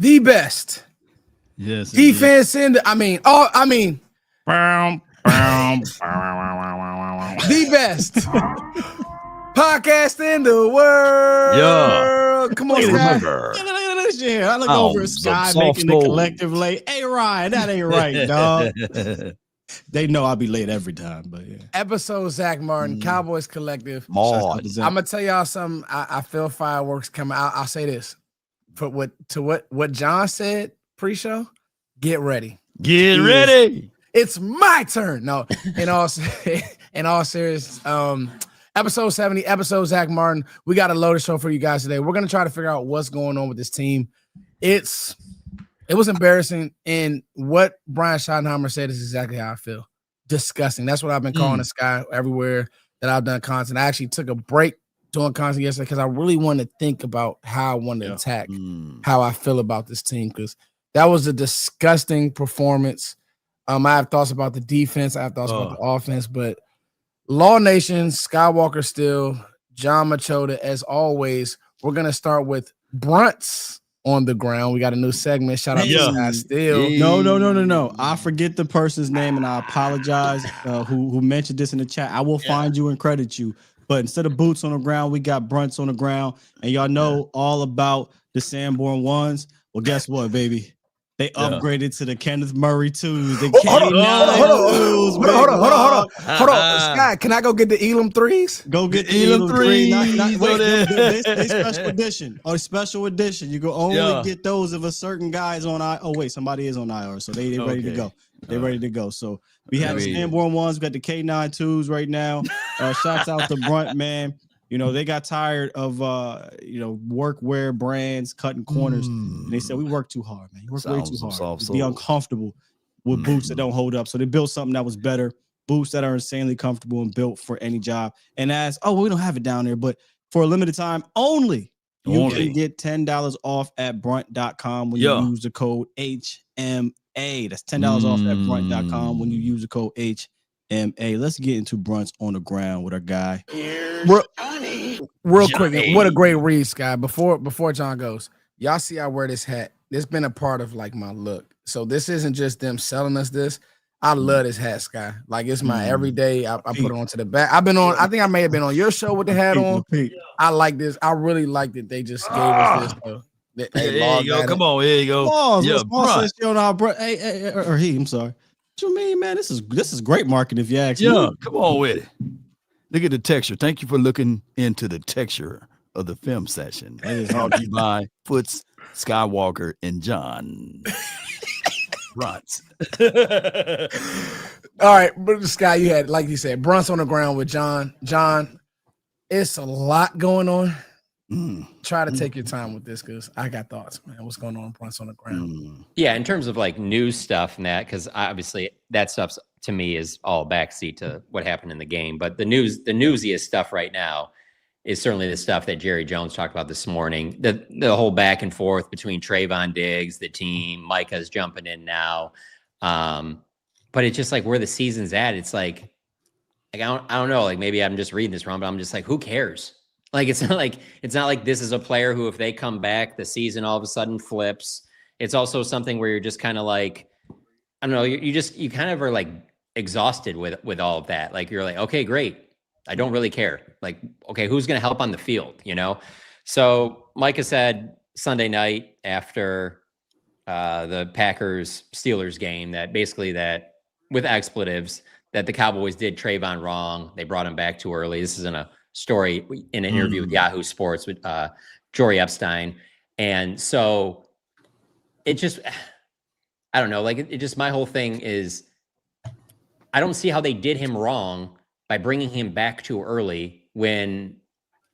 the best defense in the. The best podcast in the world. Yeah. Come on, Sky. Look at this shit. I look over at Sky making the collective late. Hey, Ryan, that ain't right, dog. They know I'll be late every time, but yeah. Episode Zach Martin, Cowboys Collective. I'm gonna tell y'all something. I feel fireworks coming. I'll say this. For what John said pre-show, get ready. Get ready. It's my turn. No, in all serious, episode 70, episode Zach Martin. We got a loaded show for you guys today. We're gonna try to figure out what's going on with this team. It was embarrassing, and what Brian Schottenheimer said is exactly how I feel. Disgusting. That's what I've been calling this guy everywhere that I've done content. I actually took a break doing content yesterday because I really wanted to think about how I want to attack how I feel about this team, because that was a disgusting performance. I have thoughts about the defense. I have thoughts about the offense, but Law Nation, Skywalker Still, John Machota, as always, we're going to start with Brunts on the ground. We got a new segment. Shout out to Sky Still. No. I forget the person's name, and I apologize who mentioned this in the chat. I will find you and credit you. But instead of boots on the ground, we got Brunts on the ground. And y'all know all about the Sanborn ones. Well, guess what, baby? They upgraded to the Kenneth Murray 2s. The Hold on. Sky, can I go get the Elam 3s? Go get the Elam 3s. Wait, they special edition. Special edition. You can only get those if a certain guy's on IR. Oh, wait, somebody is on IR, so they ready to go. They're ready to go. So we have the Sanborn ones. We got the K9 2s right now. Shouts out to Brunt, man. You know, they got tired of, workwear brands cutting corners. And they said, we work too hard, man. You work way too hard. To be uncomfortable with boots that don't hold up. So they built something that was better. Boots that are insanely comfortable and built for any job. And we don't have it down there, but for a limited time only, you can get $10 off at brunt.com when you use the code HMA. That's $10 off at brunt.com when you use the code HMA. Let's get into Brunts on the ground with our guy. Real quick, what a great read, Sky. Before John goes, y'all see I wear this hat. It's been a part of like my look. So this isn't just them selling us this. I love this hat, Sky. Like it's my everyday. I put it on to the back. I think I may have been on your show with the hat on. I like this. I really like that they just gave us this. There you go. Come on, here you go. I'm sorry. What you mean, man? This is great marketing if you ask me. Come on with it. Look at the texture. Thank you for looking into the texture of the film session. That is brought to you by Foots, Skywalker, and John. Brunts. All right, but Sky, you had, like you said, Brunts on the ground with John. John, it's a lot going on. Try to take your time with this because I got thoughts, man. What's going on, Brunts on the ground? Yeah, in terms of like news stuff and that, because obviously that stuff to me is all backseat to what happened in the game. But the newsiest stuff right now is certainly the stuff that Jerry Jones talked about this morning. The whole back and forth between Trayvon Diggs, the team, Micah's jumping in now. But it's just like where the season's at. It's like I don't know. Like maybe I'm just reading this wrong, but I'm just like, who cares? Like it's not like this is a player who, if they come back, the season all of a sudden flips. It's also something where you're just kind of like, I don't know, you kind of are like exhausted with all of that. Like you're like, okay, great. I don't really care. Like, okay, who's going to help on the field, you know? So Micah said Sunday night after the Packers-Steelers game that basically that with expletives that the Cowboys did Trayvon wrong. They brought him back too early. This is in a story in an interview with Yahoo Sports with Jory Epstein. And so it just, I don't know, like it just, my whole thing is, I don't see how they did him wrong by bringing him back too early. When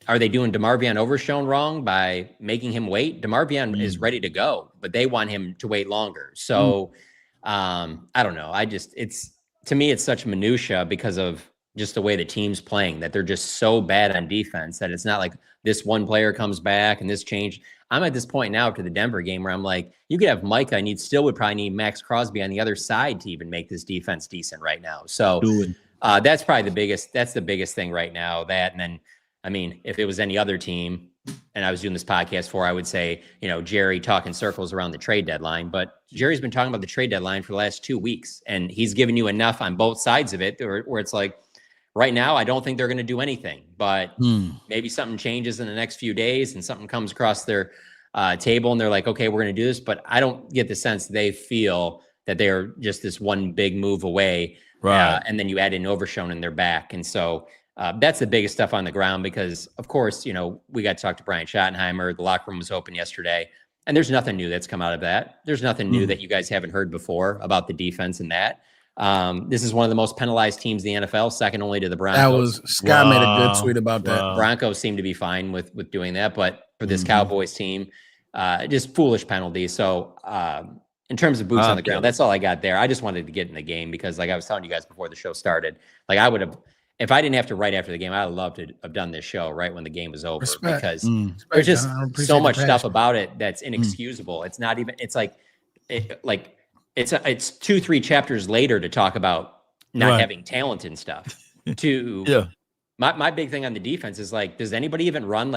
are they doing DeMarvion Overshown wrong by making him wait? DeMarvion is ready to go, but they want him to wait longer. So I don't know. To me, it's such minutia because of just the way the team's playing, that they're just so bad on defense that it's not like this one player comes back and this changed. I'm at this point now after the Denver game where I'm like, you could have Micah and you'd still would probably need Max Crosby on the other side to even make this defense decent right now. So that's probably the biggest thing right now. That, and then, I mean, if it was any other team, and I was doing this podcast for, I would say, Jerry talking circles around the trade deadline, but Jerry's been talking about the trade deadline for the last 2 weeks, and he's given you enough on both sides of it where it's like, right now, I don't think they're going to do anything, but maybe something changes in the next few days and something comes across their table and they're like, okay, we're going to do this. But I don't get the sense they feel that they're just this one big move away. Right. And then you add in Overshown in their back. And so that's the biggest stuff on the ground because, of course, we got to talk to Brian Schottenheimer. The locker room was open yesterday. And there's nothing new that's come out of that. There's nothing new that you guys haven't heard before about the defense and that. This is one of the most penalized teams in the NFL, second only to the Broncos. Scott made a good tweet about that. Broncos seem to be fine with doing that, but for this Cowboys team, just foolish penalties. So in terms of boots on the ground, that's all I got there. I just wanted to get in the game because, like I was telling you guys before the show started, like I would have, if I didn't have to write after the game, I'd love to have done this show right when the game was over because there's just so much stuff about it that's inexcusable. It's not even. It's like, it's 2-3 chapters later to talk about not having talent and stuff. My big thing on the defense is like, does anybody even run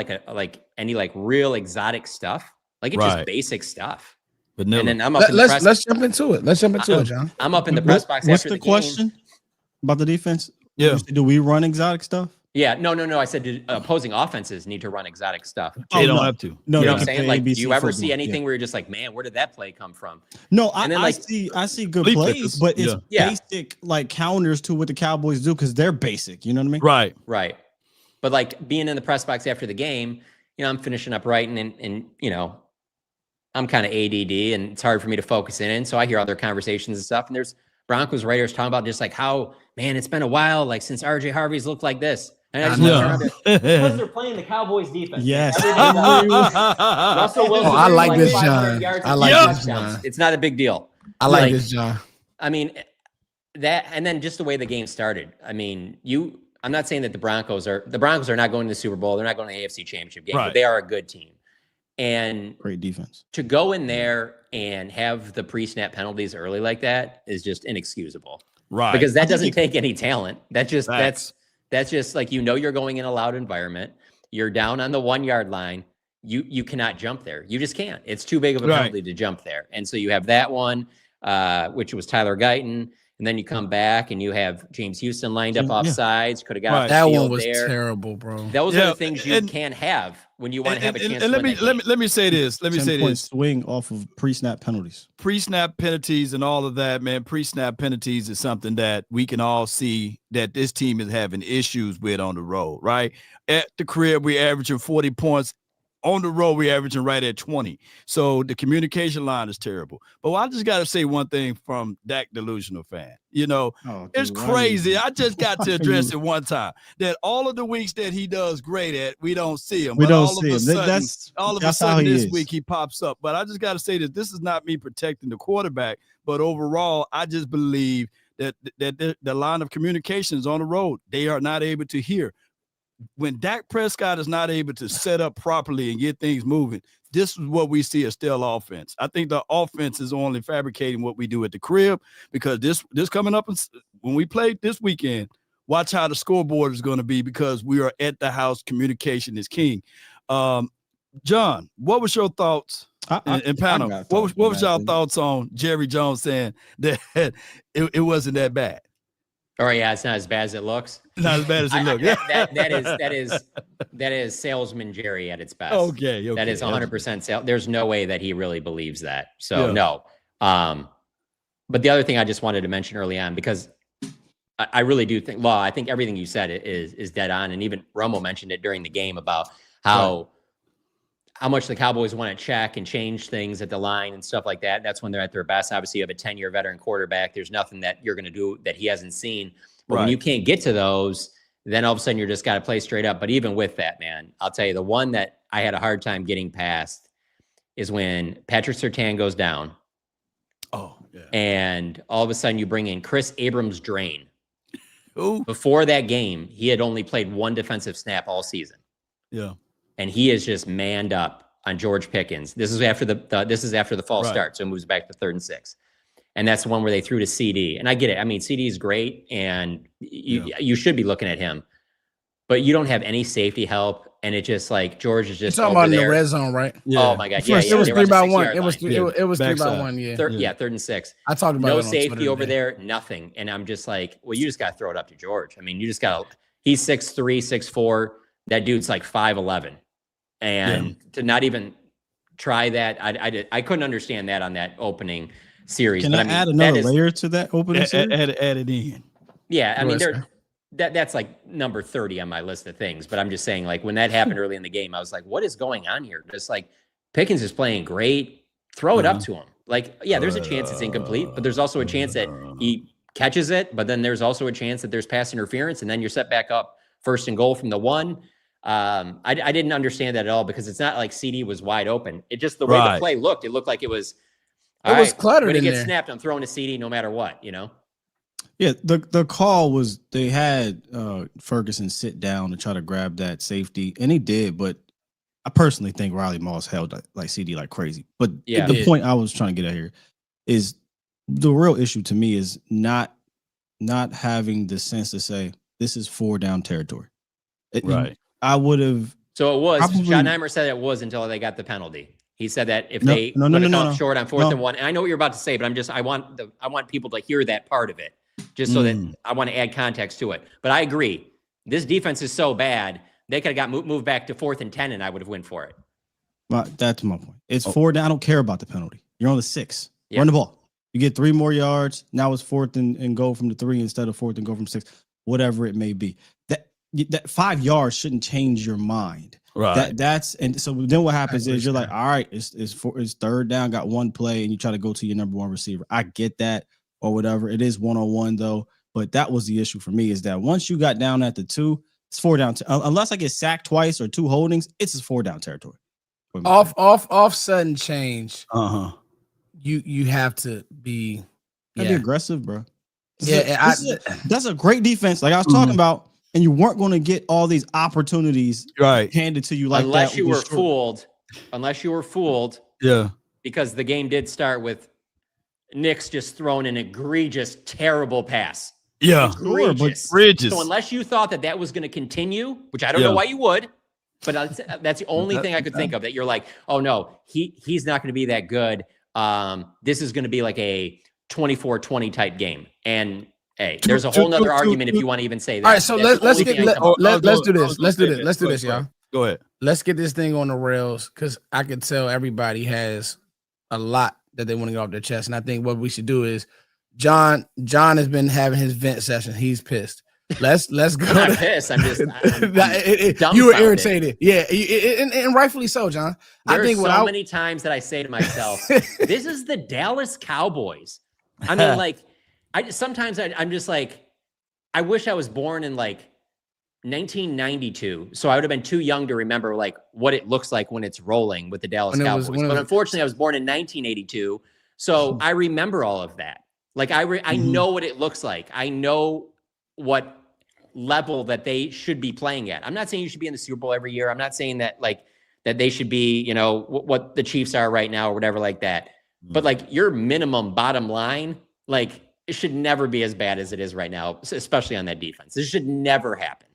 any real exotic stuff? Like it's just basic stuff. And then I'm up in the press. Let's jump into it. Let's jump into it, John. I'm up in the press box. What's after the question about the defense? Yeah. Do we run exotic stuff? Yeah, no. I said opposing offenses need to run exotic stuff. They don't have to. No, you know what I'm saying? Like, ABC do you ever football. see anything where you're just like, man, where did that play come from? No, And then, I see good plays, but it's basic like counters to what the Cowboys do because they're basic. You know what I mean? Right. But like being in the press box after the game, I'm finishing up writing and I'm kind of ADD and it's hard for me to focus in. So I hear other conversations and stuff. And there's Broncos writers talking about just like how, man, it's been a while, like since RJ Harvey's looked like this. And I just because they're playing the Cowboys defense. Yes. Russell Wilson. I like this, John. I like this, John. It's not a big deal. I like this, John. I mean, that, and then just the way the game started. I mean, I'm not saying that the Broncos are not going to the Super Bowl. They're not going to the AFC Championship game, but they are a good team. And great defense. To go in there and have the pre-snap penalties early like that is just inexcusable. Right. Because that doesn't take any talent. That's just like, you're going in a loud environment. You're down on the 1 yard line. You cannot jump there. You just can't. It's too big of a penalty to jump there. And so you have that one, which was Tyler Guyton. And then you come back and you have James Houston lined up off sides. Could have got that one was terrible, bro. Those are the things you can have when you want to have a chance. And let me say this. Let me say this. Swing off of pre-snap penalties. Pre-snap penalties and all of that, man. Pre-snap penalties is something that we can all see that this team is having issues with on the road, right? At the crib, we're averaging 40 points. On the road, we're averaging right at 20. So the communication line is terrible. But I just got to say one thing from Dak Delusional fan. It's crazy. I just got to address it one time. That all of the weeks that he does great at, we don't see him. All of a sudden this week he pops up. But I just got to say that this is not me protecting the quarterback. But overall, I just believe that the line of communications on the road, they are not able to hear. When Dak Prescott is not able to set up properly and get things moving, this is what we see as still offense. I think the offense is only fabricating what we do at the crib because this coming up when we play this weekend, watch how the scoreboard is going to be because we are at the house. Communication is king. John, what was your thoughts? And panel, what was y'all thoughts on Jerry Jones saying that it wasn't that bad? Oh yeah, it's not as bad as it looks. Not as bad as it looks. That is salesman Jerry at its best. Okay. That is 100% sale. There's no way that he really believes that. So no. But the other thing I just wanted to mention early on, because I really do think, I think everything you said is dead on, and even Romo mentioned it during the game about how much the Cowboys want to check and change things at the line and stuff like that. That's when they're at their best. Obviously, you have a 10-year veteran quarterback. There's nothing that you're going to do that he hasn't seen. But when you can't get to those, then all of a sudden you're just got to play straight up. But even with that, man, I'll tell you, the one that I had a hard time getting past is when Patrick Surtain goes down. Oh, yeah. And all of a sudden you bring in Chris Abrams-Drain. Before that game, he had only played one defensive snap all season. Yeah. And he is just manned up on George Pickens. This is after the false start, so it moves back to 3rd and 6. And that's the one where they threw to CD. And I get it. I mean, CD is great, and you should be looking at him. but you don't have any safety help. And it just like George is You're just talking over about in there. the red zone, right? Oh my God. Yeah. It was they 3 rushed by the 1. 6-yard It was line. it was 3 by Backside. 1. Yeah. Third and 6. I talked about no it on safety Twitter over today. there, nothing. And I'm just like, well, you just got to throw it up to George. I mean, you just got to, he's 6'3", 6'4". That dude's like 5'11". And to not even try that, I couldn't understand that on that opening series. Can but I mean, add another layer to that opening series? Add it in. Yeah. I mean, that's like number 30 on my list of things. But I'm just saying, like, when that happened early in the game, I was like, what is going on here? Just like Pickens is playing great. Throw it up to him. Like, yeah, there's a chance it's incomplete, but there's also a chance that he catches it. But then there's also a chance that there's pass interference, and then you're set back up 1st and goal from the 1. I didn't understand that at all, because it's not like CD was wide open. It just, the way the play looked, it looked like it was cluttered when it in gets there. snapped, I'm throwing a CD no matter what, you know? Yeah, the call was they had Ferguson sit down to try to grab that safety, and he did, but I personally think Riley Moss held like CD like crazy. But the point I was trying to get at here is the real issue to me is not having the sense to say this is 4 down territory. I would have. So it was. Schottenheimer said it was until they got the penalty. He said that if they no, short on 4th and 1, and I know what you're about to say, but I want people to hear that part of it, just so that I want to add context to it. But I agree, this defense is so bad, they could have got moved back to 4th and 10, and I would have went for it. Well, that's my point. It's 4 down. I don't care about the penalty. You're on the 6. Run the ball. You get 3 more yards. Now it's 4th and goal from the 3 instead of 4th and goal from 6. Whatever it may be. That 5 yards shouldn't change your mind. Right. And so then what happens is you're like, all right, it's 3rd down, got 1 play, and you try to go to your number 1 receiver. I get that, or whatever. It is 1-on-1 though. But that was the issue for me, is that once you got down at the 2, it's 4 down. Unless I get sacked twice or 2 holdings, it's just 4 down territory. Off sudden change. You have to be aggressive, bro. That's a great defense, like I was talking about, and you weren't going to get all these opportunities handed to you like unless that. You were fooled. Unless you were fooled. Yeah. Because the game did start with Nick's just throwing an egregious, terrible pass. Yeah. Egregious. So unless you thought that was going to continue, which I don't know why you would, but that's the only thing I could think of, that you're like, oh no, he's not going to be that good. This is going to be like a 24-20 type game. And hey, there's a whole nother argument if you want to even say that. All right, so let's do this. Let's do this, y'all. Go ahead. Let's get this thing on the rails, because I can tell everybody has a lot that they want to get off their chest. And I think what we should do is John has been having his vent session. He's pissed. Let's go. I'm not pissed. I'm just you were irritated. Yeah, and rightfully so, John. I think so many times that I say to myself, this is the Dallas Cowboys. I mean, like, I'm just like, I wish I was born in like 1992, so I would have been too young to remember like what it looks like when it's rolling with the Dallas Cowboys. But unfortunately, I was born in 1982, so I remember all of that. Like I know what it looks like. I know what level that they should be playing at. I'm not saying you should be in the Super Bowl every year. I'm not saying that like that they should be, you know, what the Chiefs are right now or whatever like that. But like your minimum bottom line, like it should never be as bad as it is right now, especially on that defense. This should never happen.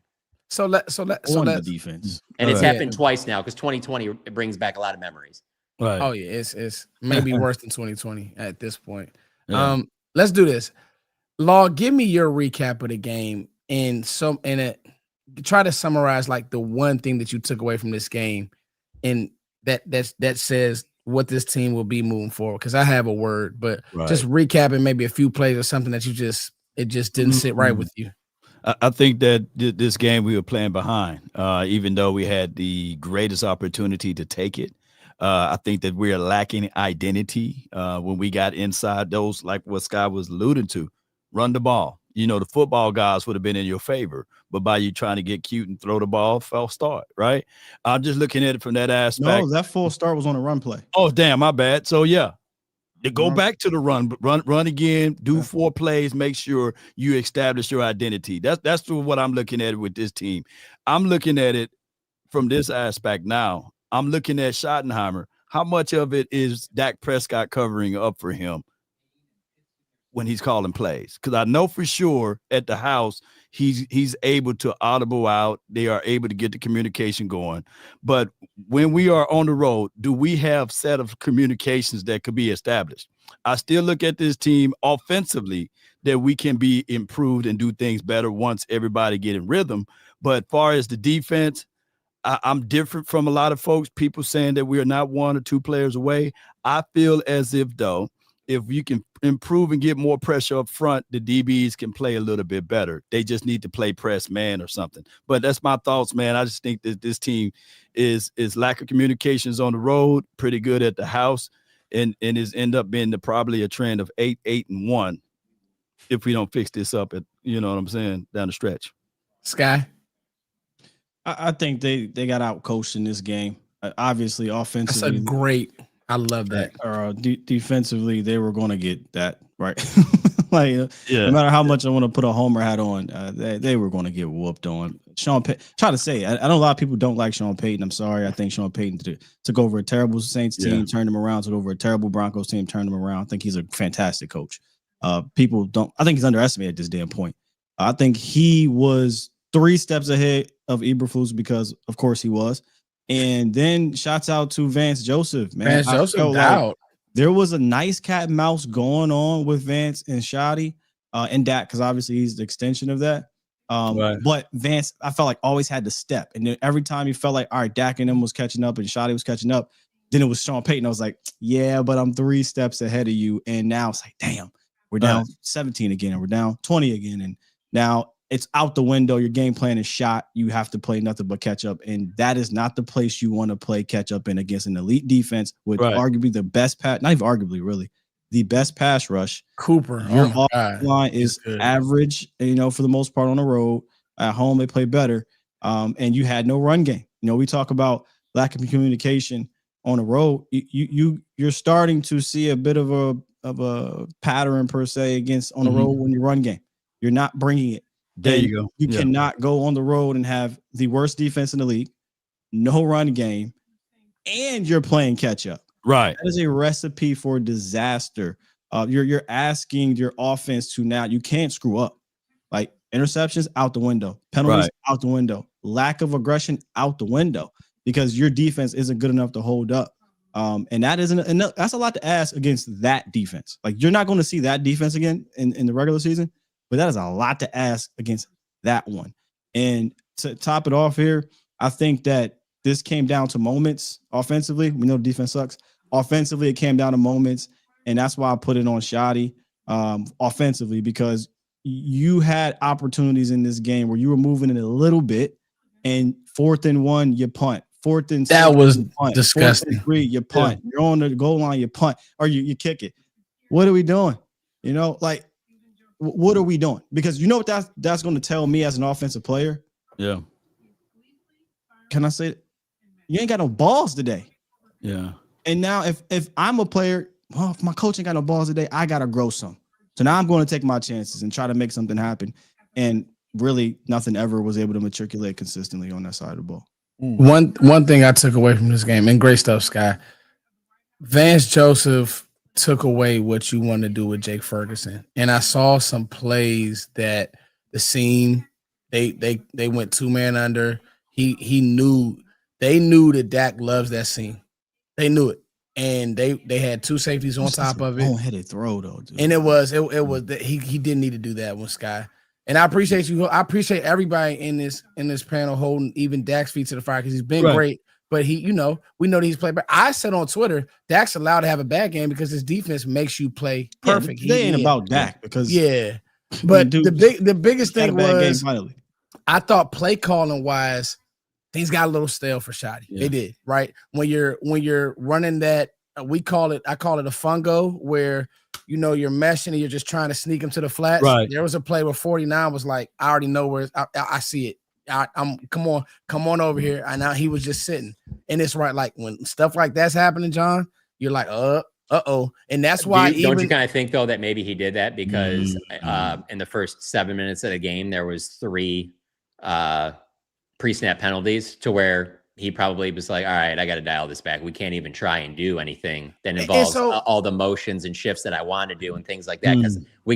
So the defense, and it's happened twice now, because 2020 it brings back a lot of memories. Right. Oh yeah, it's maybe worse than 2020 at this point. Yeah. Let's do this. Law, give me your recap of the game and try to summarize like the one thing that you took away from this game, and that says what this team will be moving forward. Because I have a word, but just recapping maybe a few plays or something that it just didn't sit right with you. I think that this game we were playing behind, even though we had the greatest opportunity to take it. I think that we're lacking identity when we got inside those, like what Scott was alluding to. Run the ball. You know, the football guys would have been in your favor, but by you trying to get cute and throw the ball, false start, right? I'm just looking at it from that aspect. No, that full start was on a run play. Oh, damn, my bad. So, yeah. To go back to the run again, do 4 plays, make sure you establish your identity. That's what I'm looking at with this team. I'm looking at it from this aspect now. I'm looking at Schottenheimer. How much of it is Dak Prescott covering up for him when he's calling plays? Because I know for sure at the house he's able to audible out. They are able to get the communication going. But when we are on the road, do we have set of communications that could be established? I still look at this team offensively that we can be improved and do things better once everybody get in rhythm. But far as the defense, I'm different from a lot of folks, people saying that we are not 1 or 2 players away. I feel as if, though, if you can improve and get more pressure up front, the DBs can play a little bit better. They just need to play press man or something. But that's my thoughts, man. I just think that this team is lack of communications on the road, pretty good at the house, and is end up being probably a trend of 8-1 if we don't fix this up at, you know what I'm saying, down the stretch. Sky? I think they got out coached in this game. Obviously, offensively. That's a great. I love that. Defensively, they were going to get that right. No matter how much I want to put a homer hat on, they were going to get whooped on. Sean Payton, try to say, I know a lot of people don't like Sean Payton. I'm sorry. I think Sean Payton took over a terrible Saints team, turned them around, took over a terrible Broncos team, turned them around. I think he's a fantastic coach. People don't. I think he's underestimated at this damn point. I think he was 3 steps ahead of Eberflus because, of course, he was. And then shouts out to Vance Joseph, man. Vance Joseph out. There was a nice cat and mouse going on with Vance and Shotti and Dak, because obviously he's the extension of that. Right. But Vance, I felt like always had to step. And then every time he felt like, all right, Dak and him was catching up and Shotti was catching up, then it was Sean Payton. I was like, yeah, but I'm 3 steps ahead of you. And now it's like, damn, we're down 17 again, and we're down 20 again. And now it's out the window. Your game plan is shot. You have to play nothing but catch up. And that is not the place you want to play catch up in against an elite defense with arguably the best pass, not even arguably, really, the best pass rush. Cooper. Your offensive line is average, for the most part on the road. At home, they play better. And you had no run game. We talk about lack of communication on the road. You're starting to see a bit of a pattern per se against on the road when you run game. You're not bringing it. There you go. You cannot go on the road and have the worst defense in the league, no run game, and you're playing catch up. Right. That is a recipe for disaster. You're asking your offense to now, you can't screw up. Like interceptions out the window, penalties out the window, lack of aggression out the window, because your defense isn't good enough to hold up. And that's a lot to ask against that defense. Like you're not going to see that defense again in the regular season. But that is a lot to ask against that one. And to top it off here, I think that this came down to moments offensively. We know defense sucks. Offensively, it came down to moments. And that's why I put it on Shotti offensively, because you had opportunities in this game where you were moving it a little bit, and 4th and 1, you punt. 4th and 6, that was punt. disgusting. 4th and 3, you punt. You're on the goal line, you punt, or you kick it. What are we doing? What are we doing? Because you know what that's going to tell me as an offensive player? Yeah. Can I say it? You ain't got no balls today. Yeah. And now if I'm a player, if my coach ain't got no balls today, I got to grow some. So now I'm going to take my chances and try to make something happen. And really nothing ever was able to matriculate consistently on that side of the ball. One thing I took away from this game, and great stuff, Sky. Vance Joseph took away what you want to do with Jake Ferguson. And I saw some plays that the seam, they went 2-man under. They knew that Dak loves that seam. They knew it. And they had 2 safeties on top of it. Wrong-headed throw though, dude. And it was he didn't need to do that with Sky. And I appreciate you. I appreciate everybody in this panel holding even Dak's feet to the fire, because he's been great. But we know that he's played. But I said on Twitter, Dak's allowed to have a bad game because his defense makes you play perfect. They ain't about Dak because But the biggest thing was I thought play calling wise, things got a little stale for Shotti. Yeah. They did, right? When you're running that, I call it a fungo, where you're meshing and you're just trying to sneak him to the flats. Right. There was a play where 49 was like, I already know where I see it. Come on over here. And now he was just sitting. And it's right, like when stuff like that's happening, John, you're like, uh-oh. And that's why don't you kind of think though that maybe he did that because in the first 7 minutes of the game there was 3 pre-snap penalties, to where he probably was like, all right, I got to dial this back. We can't even try and do anything that involves all the motions and shifts that I want to do and things like that. Because we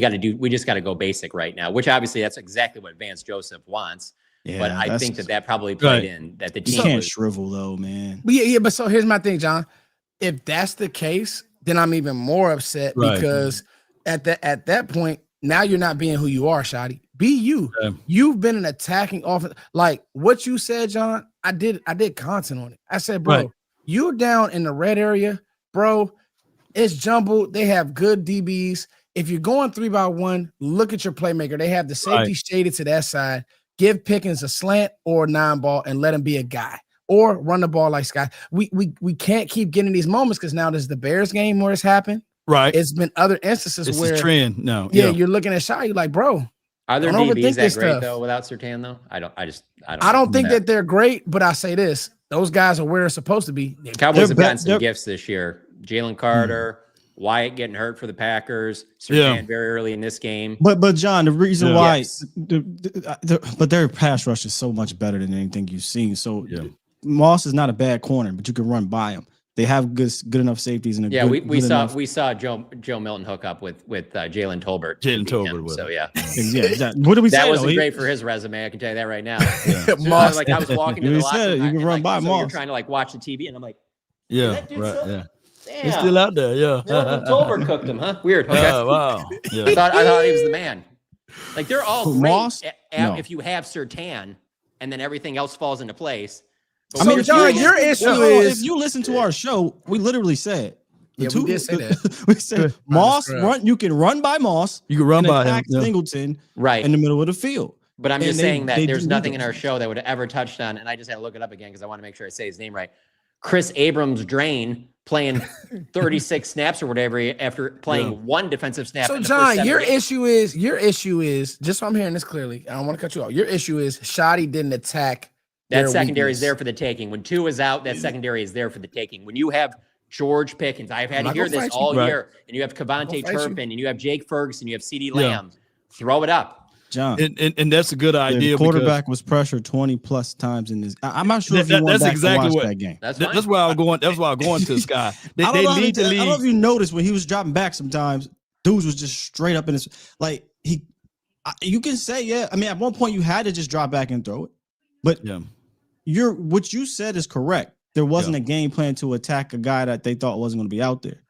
just got to go basic right now, which obviously that's exactly what Vance Joseph wants. Yeah, but I think that probably played in that the team you can't shrivel though, man. But yeah, but so here's my thing, John. If that's the case, then I'm even more upset because at that point, now you're not being who you are, Shotti. Be you. Yeah. You've been an attacking offense. Like what you said, John, I did content on it. I said, bro, you're down in the red area, bro. It's jumbled. They have good DBs. If you're going 3-by-1, look at your playmaker. They have the safety shaded to that side. Give Pickens a slant or a 9-ball and let him be a guy. Or run the ball like Sky. We can't keep getting these moments because now there's the Bears game where it's happened. Right. It's been other instances where it's a trend. No. Yeah, you're looking at Shotti, you're like, bro. Are there DBs that great though without Surtain though? I don't think that they're great, but I say this: those guys are where they're supposed to be. Cowboys have gotten some gifts this year. Jalen Carter, Wyatt getting hurt for the Packers, Surtain very early in this game. But John, the reason why, but their pass rush is so much better than anything you've seen. So Moss is not a bad corner, but you can run by him. They have good enough safeties and we saw Joe Milton hook up with Jalen Tolbert. So exactly. What did we say? That wasn't great for his resume. I can tell you that right now. Moss, I was walking to the locker room. You can run by Moss. You're trying to watch the TV, and I'm like, damn. He's still out there. Tolbert cooked him, huh? Weird. Okay. Wow. Yeah. I thought he was the man. Like they're all great Moss? if you have Surtain, and then everything else falls into place. But so, John, your issue is if you listen to our show, we literally said we did say that. We said Moss run. You can run by Moss. You can run by him. Singleton right in the middle of the field. But I'm just saying that there's nothing in our show that would have ever touched on, and I just had to look it up again because I want to make sure I say his name right. Chris Abrams Drain playing 36 snaps or whatever after playing one defensive snap. So, John, your issue is just so I'm hearing this clearly. I don't want to cut you off. Your issue is Shotti didn't attack. That secondary is there for the taking. When 2 is out, that secondary is there for the taking. When you have George Pickens, I've had to hear this all year, and you have Kevontae Turpin, and you have Jake Ferguson, you have CeeDee Lamb, throw it up. John, and that's a good idea. The quarterback was pressured 20+ times in this. I'm not sure if you want back to watch that game. That's why I'm going. That's why I'm going to Sky. They need to leave. I don't know if you noticed when he was dropping back. Sometimes dudes was just straight up in his You can say I mean, at one point you had to just drop back and throw it, but what you said is correct. There wasn't a game plan to attack a guy that they thought wasn't going to be out there.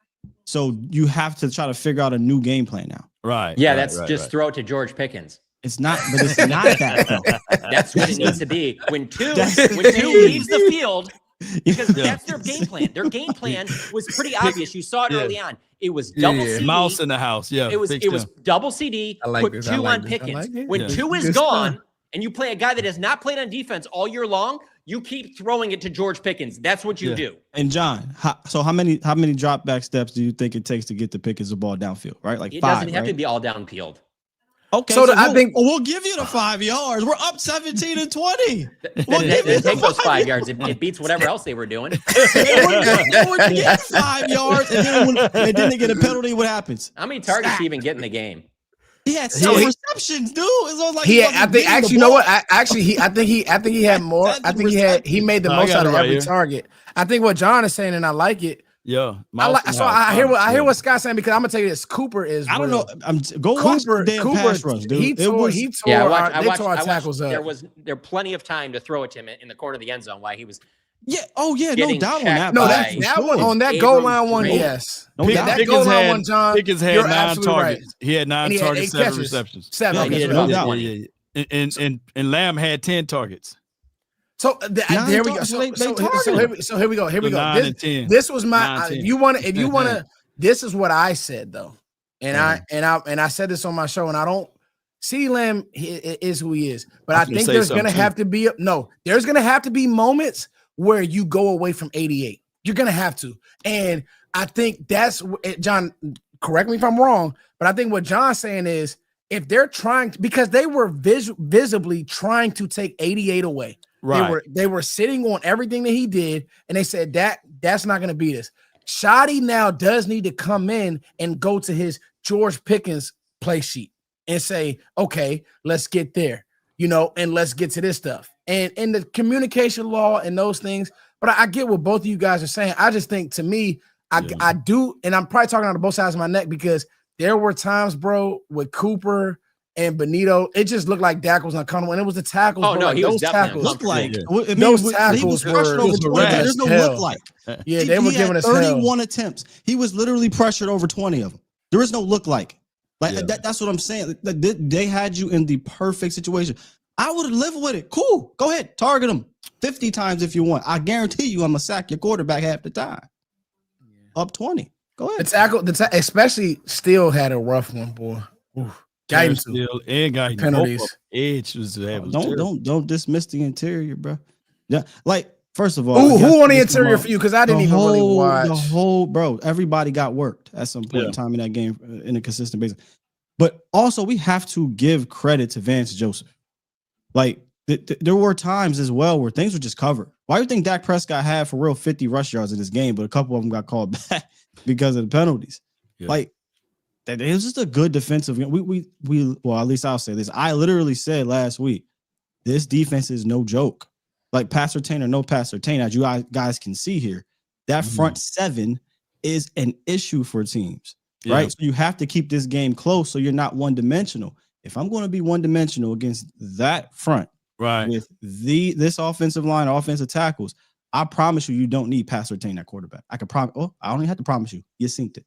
So you have to try to figure out a new game plan now. Right. Yeah, that's just throw it to George Pickens. It's not, but it's not that. That's what it needs to be. When two leaves the field, because that's their game plan. Their game plan was pretty obvious. You saw it early on. It was double CD. Mouse in the house. Yeah. It was double CD. Put 2 on Pickens. When 2 is gone, and you play a guy that has not played on defense all year long, you keep throwing it to George Pickens. That's what you do. And John, how many drop back steps do you think it takes to get the Pickens the ball downfield? Right, like it 5. Doesn't have to be all downfield. Okay, so I think we'll give you the 5 yards. We're up 17-20. We'll take those 5 yards. It beats whatever else they were doing. They would get 5 yards, and then they get a penalty. What happens? How many targets do you even get in the game? He had 7 receptions, dude. It's like I think actually, you know what? I think he had more. I think he made the most out of every target. I think what John is saying, and I like it. Yeah, I hear what Scott's saying because I'm gonna tell you this. Cooper is. I don't know. Watch the damn pass rush, dude. He tore our tackles up. There plenty of time to throw it to him in the corner of the end zone. Why he was. Yeah. Oh yeah. No doubt on that. No, that one on that goal line one. Yes. That goal line one, John. Pickens had 9 targets. Right. He had 9 targets, 7 receptions. 7. And Lamb had 10 targets. So there we go. So here we go. Here we go. This was my. If you want to. This is what I said though, and I said this on my show, and I don't. CeeDee Lamb is who he is, but I think there's gonna have to be there's gonna have to be moments where you go away from 88. You're gonna have to, and I think that's John. Correct me if I'm wrong, but I think what John's saying is if they're trying to, because they were visibly trying to take 88 away. Right. They were sitting on everything that he did, and they said that's not going to beat us. Shotti now does need to come in and go to his George Pickens play sheet and say, okay, let's get there. and let's get to this stuff. And in the communication law and those things, but I get what both of you guys are saying. I just think, to me, I do, and I'm probably talking out of both sides of my neck, because there were times, bro, with Cooper and Benito, it just looked like Dak was uncomfortable, and it was the tackles. Oh, bro. no, like, he was those definitely tackles look like those tackles he was pressured were over 20. There's no hell. look like. Yeah, they were giving us 31 attempts. He was literally pressured over 20 of them. There is no look like. That's what I'm saying. They had you in the perfect situation. I would have lived with it. Cool. Go ahead. Target him 50 times if you want. I guarantee you I'm going to sack your quarterback half the time. Up 20. Go ahead. The tackle, especially Steele had a rough one, boy. Got him to. And got penalties. Edge was Don't dismiss the interior, bro. Yeah, like, first of all, who on the interior for you? Because I didn't even really watch. The whole, bro, everybody got worked at some point in time in that game in a consistent basis. But also, we have to give credit to Vance Joseph. Like, there were times as well where things were just covered. Why do you think Dak Prescott had for real 50 rush yards in this game, but a couple of them got called back because of the penalties? Yeah. Like, it was just a good defensive game. Well, at least I'll say this. I literally said last week, this defense is no joke. Like, pass retain or no pass retain, as you guys can see here, that front seven is an issue for teams, right? So you have to keep this game close so you're not one-dimensional. If I'm going to be one-dimensional against that front, right, with this offensive line, offensive tackles, I promise you don't need pass retain that quarterback. I can promise. Oh, I don't even have to promise you. You synced it.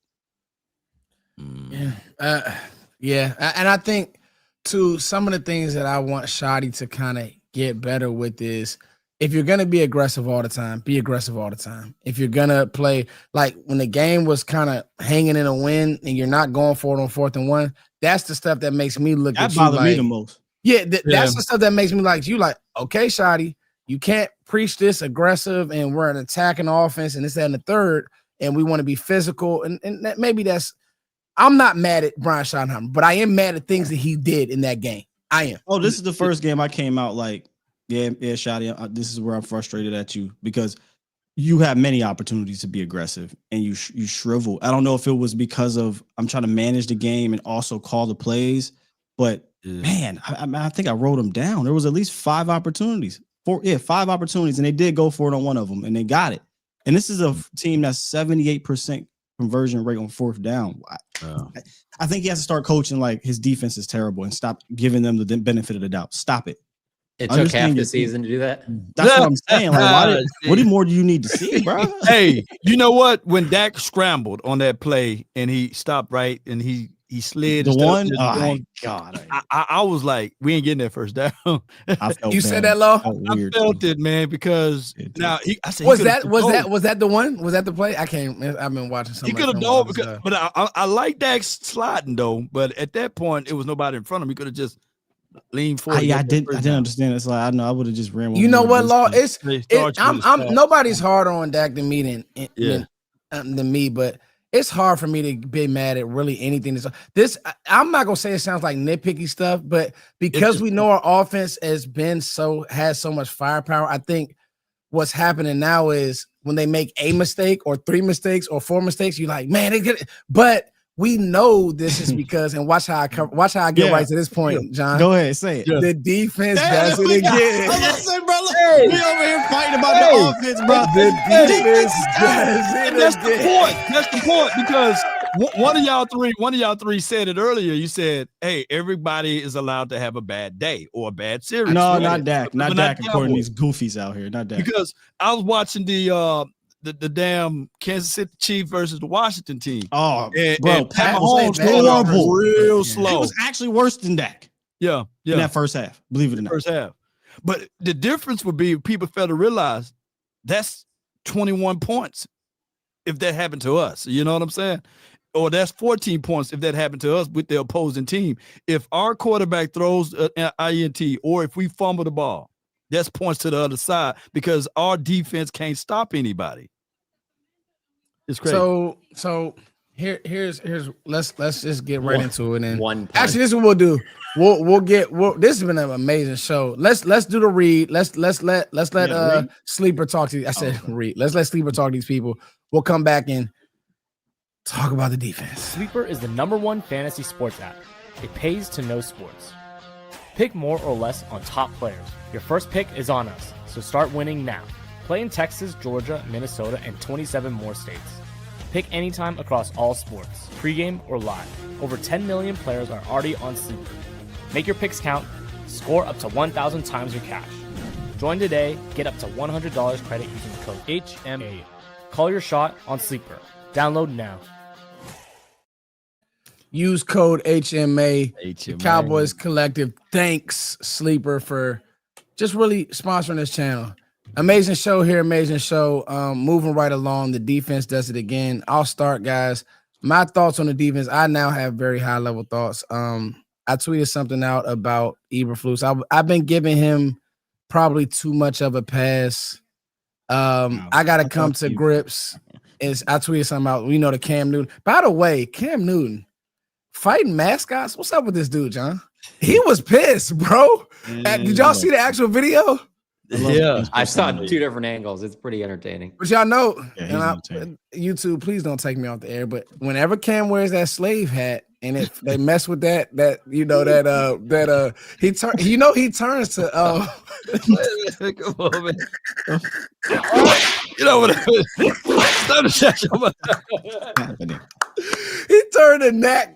And I think, too, some of the things that I want Shotti to kind of get better with is, if you're going to be aggressive all the time, be aggressive all the time. If you're going to play, like when the game was kind of hanging in a wind and you're not going for it on 4th and 1, that's the stuff that makes me look at you like. That bothered me the most. Yeah, that's the stuff that makes me like you, like, okay, Shotti, you can't preach this aggressive and we're an attacking offense and this, that, and the third, and we want to be physical. And that, maybe that's, I'm not mad at Brian Schottenheimer, but I am mad at things that he did in that game. I am. Oh, this is the first game I came out like, yeah, Shotti, this is where I'm frustrated at you, because you have many opportunities to be aggressive and you shrivel. I don't know if it was because of I'm trying to manage the game and also call the plays, but man, I think I wrote them down. There was at least 5 opportunities. 5 opportunities, and they did go for it on one of them, and they got it. And this is a team that's 78% conversion rate on 4th down. I think he has to start coaching like his defense is terrible and stop giving them the benefit of the doubt. Stop it. It took half the season to do that. That's what I'm saying. Like, what more do you need to see, bro? Hey, you know what? When Dak scrambled on that play and he stopped right and he slid the one, oh my God, I was like, we ain't getting that first down. You said that, Law? I felt it, man, because now I said, was that the one? Was that the play? I can't. I've been watching something. He could have dove, but I like Dak's sliding though. But at that point, it was nobody in front of him. He could have just leaned forward. I didn't understand. It's like I know I would have just ran. You know what, Law? I'm nobody's harder on Dak than me than me, but it's hard for me to be mad at really anything. I'm not gonna say it sounds like nitpicky stuff, but because we know our offense has so much firepower, I think what's happening now is when they make a mistake or 3 mistakes or 4 mistakes, you're like, man, they get it. But we know this is because, and watch how I get right to this point, John. Go ahead, say it. The defense does it again. Listen, bro. We over here fighting about the offense, bro. The defense does it again. That's the point, because one of y'all three said it earlier. You said, "Hey, everybody is allowed to have a bad day or a bad series." No, not Dak. Not Dak. According to these goofies out here, not Dak. Because I was watching the damn Kansas City Chiefs versus the Washington team. Oh, and Pat Mahomes horrible, real slow. It was actually worse than Dak. Yeah. In that first half, believe it or not. First half. But the difference would be people fail to realize that's 21 points if that happened to us. You know what I'm saying? Or that's 14 points if that happened to us with the opposing team. If our quarterback throws an INT or if we fumble the ball, that's points to the other side because our defense can't stop anybody. It's crazy. So here's let's just get right into it. And one punch. Actually, this is what we'll do. This has been an amazing show. Let's do the read. Let's let Sleeper talk to you. I said read. Let's let Sleeper talk to these people. We'll come back and talk about the defense. Sleeper is the #1 fantasy sports app. It pays to know sports. Pick more or less on top players. Your first pick is on us, so start winning now. Play in Texas, Georgia, Minnesota, and 27 more states. Pick anytime across all sports, pregame or live. Over 10 million players are already on Sleeper. Make your picks count. Score up to 1,000 times your cash. Join today. Get up to $100 credit using the code HMA. Call your shot on Sleeper. Download now. Use code HMA. The Cowboys Collective. Thanks, Sleeper, for just really sponsoring this channel. Amazing show here. Amazing show. Moving right along. The defense does it again. I'll start, guys. My thoughts on the defense. I now have very high level thoughts. I tweeted something out about Eberflus. I've been giving him probably too much of a pass. I got to come to grips. I tweeted something out. We know the Cam Newton. By the way, Cam Newton fighting mascots. What's up with this dude, John? He was pissed, bro. Did y'all see the actual video? Yeah, I saw 2 different angles. It's pretty entertaining. But y'all know, YouTube, please don't take me off the air. But whenever Cam wears that slave hat and they mess with that he turns to Come on, man. You know what? He turned to Nat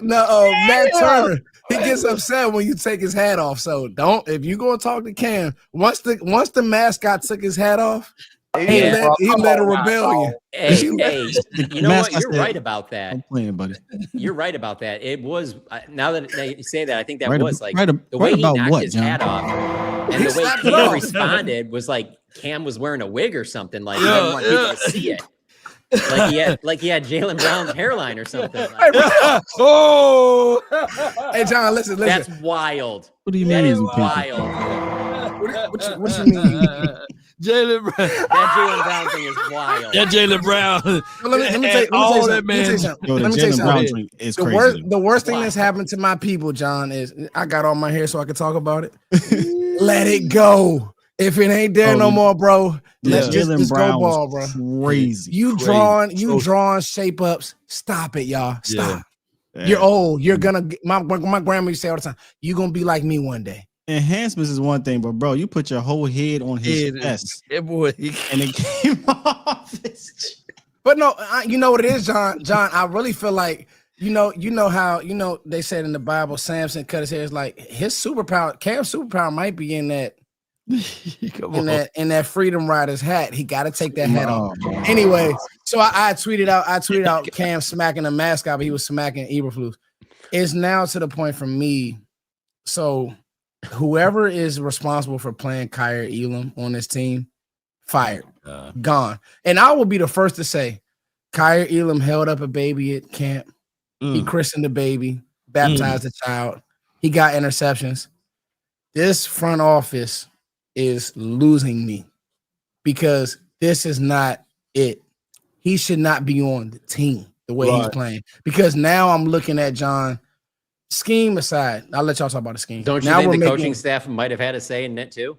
Turner. He gets upset when you take his hat off. So if you go and talk to Cam, once the mascot took his hat off, he led a rebellion. Hey, you know what? You're right about that. I'm playing, buddy. You're right about that. It was now that they say that, I think that was like the way he knocked what, his John? hat off, and the way Cam responded was like Cam was wearing a wig or something. Like he didn't want people to see it. Like he had Jaylen Brown's hairline or something. Like, oh, hey John, listen. That's wild. What do you mean? That is wild. What you mean? Jaylen Brown. That Jaylen Brown thing is wild. That Jaylen Brown. Let me tell you something. The worst thing that's happened to my people, John, is I got all my hair so I can talk about it. Let it go. If it ain't there no more, bro, let's just go ball, bro. Crazy. You drawing shape ups. Stop it, y'all. Stop. Yeah. You're old. You're gonna. My grandma used to say all the time, "You gonna be like me one day." Enhancements is one thing, but bro, you put your whole head on his chest, boy, and it came off. But no, you know what it is, John. John, I really feel like you know how they said in the Bible, Samson cut his hair. It's like his superpower, Cam's superpower, might be in that. in that Freedom Riders hat. He got to take that hat off. Anyway, so I tweeted out Cam smacking the mascot, but he was smacking Eberflus. It's now to the point for me. So whoever is responsible for playing Kyer Elam on this team, fired, gone. And I will be the first to say, Kyer Elam held up a baby at camp. He christened the baby, baptized the child. He got interceptions. This front office is losing me because this is not it. He should not be on the team the way he's playing, because now I'm looking at John. Scheme aside, I'll let y'all talk about the scheme. Don't you think the coaching staff might have had a say in it too?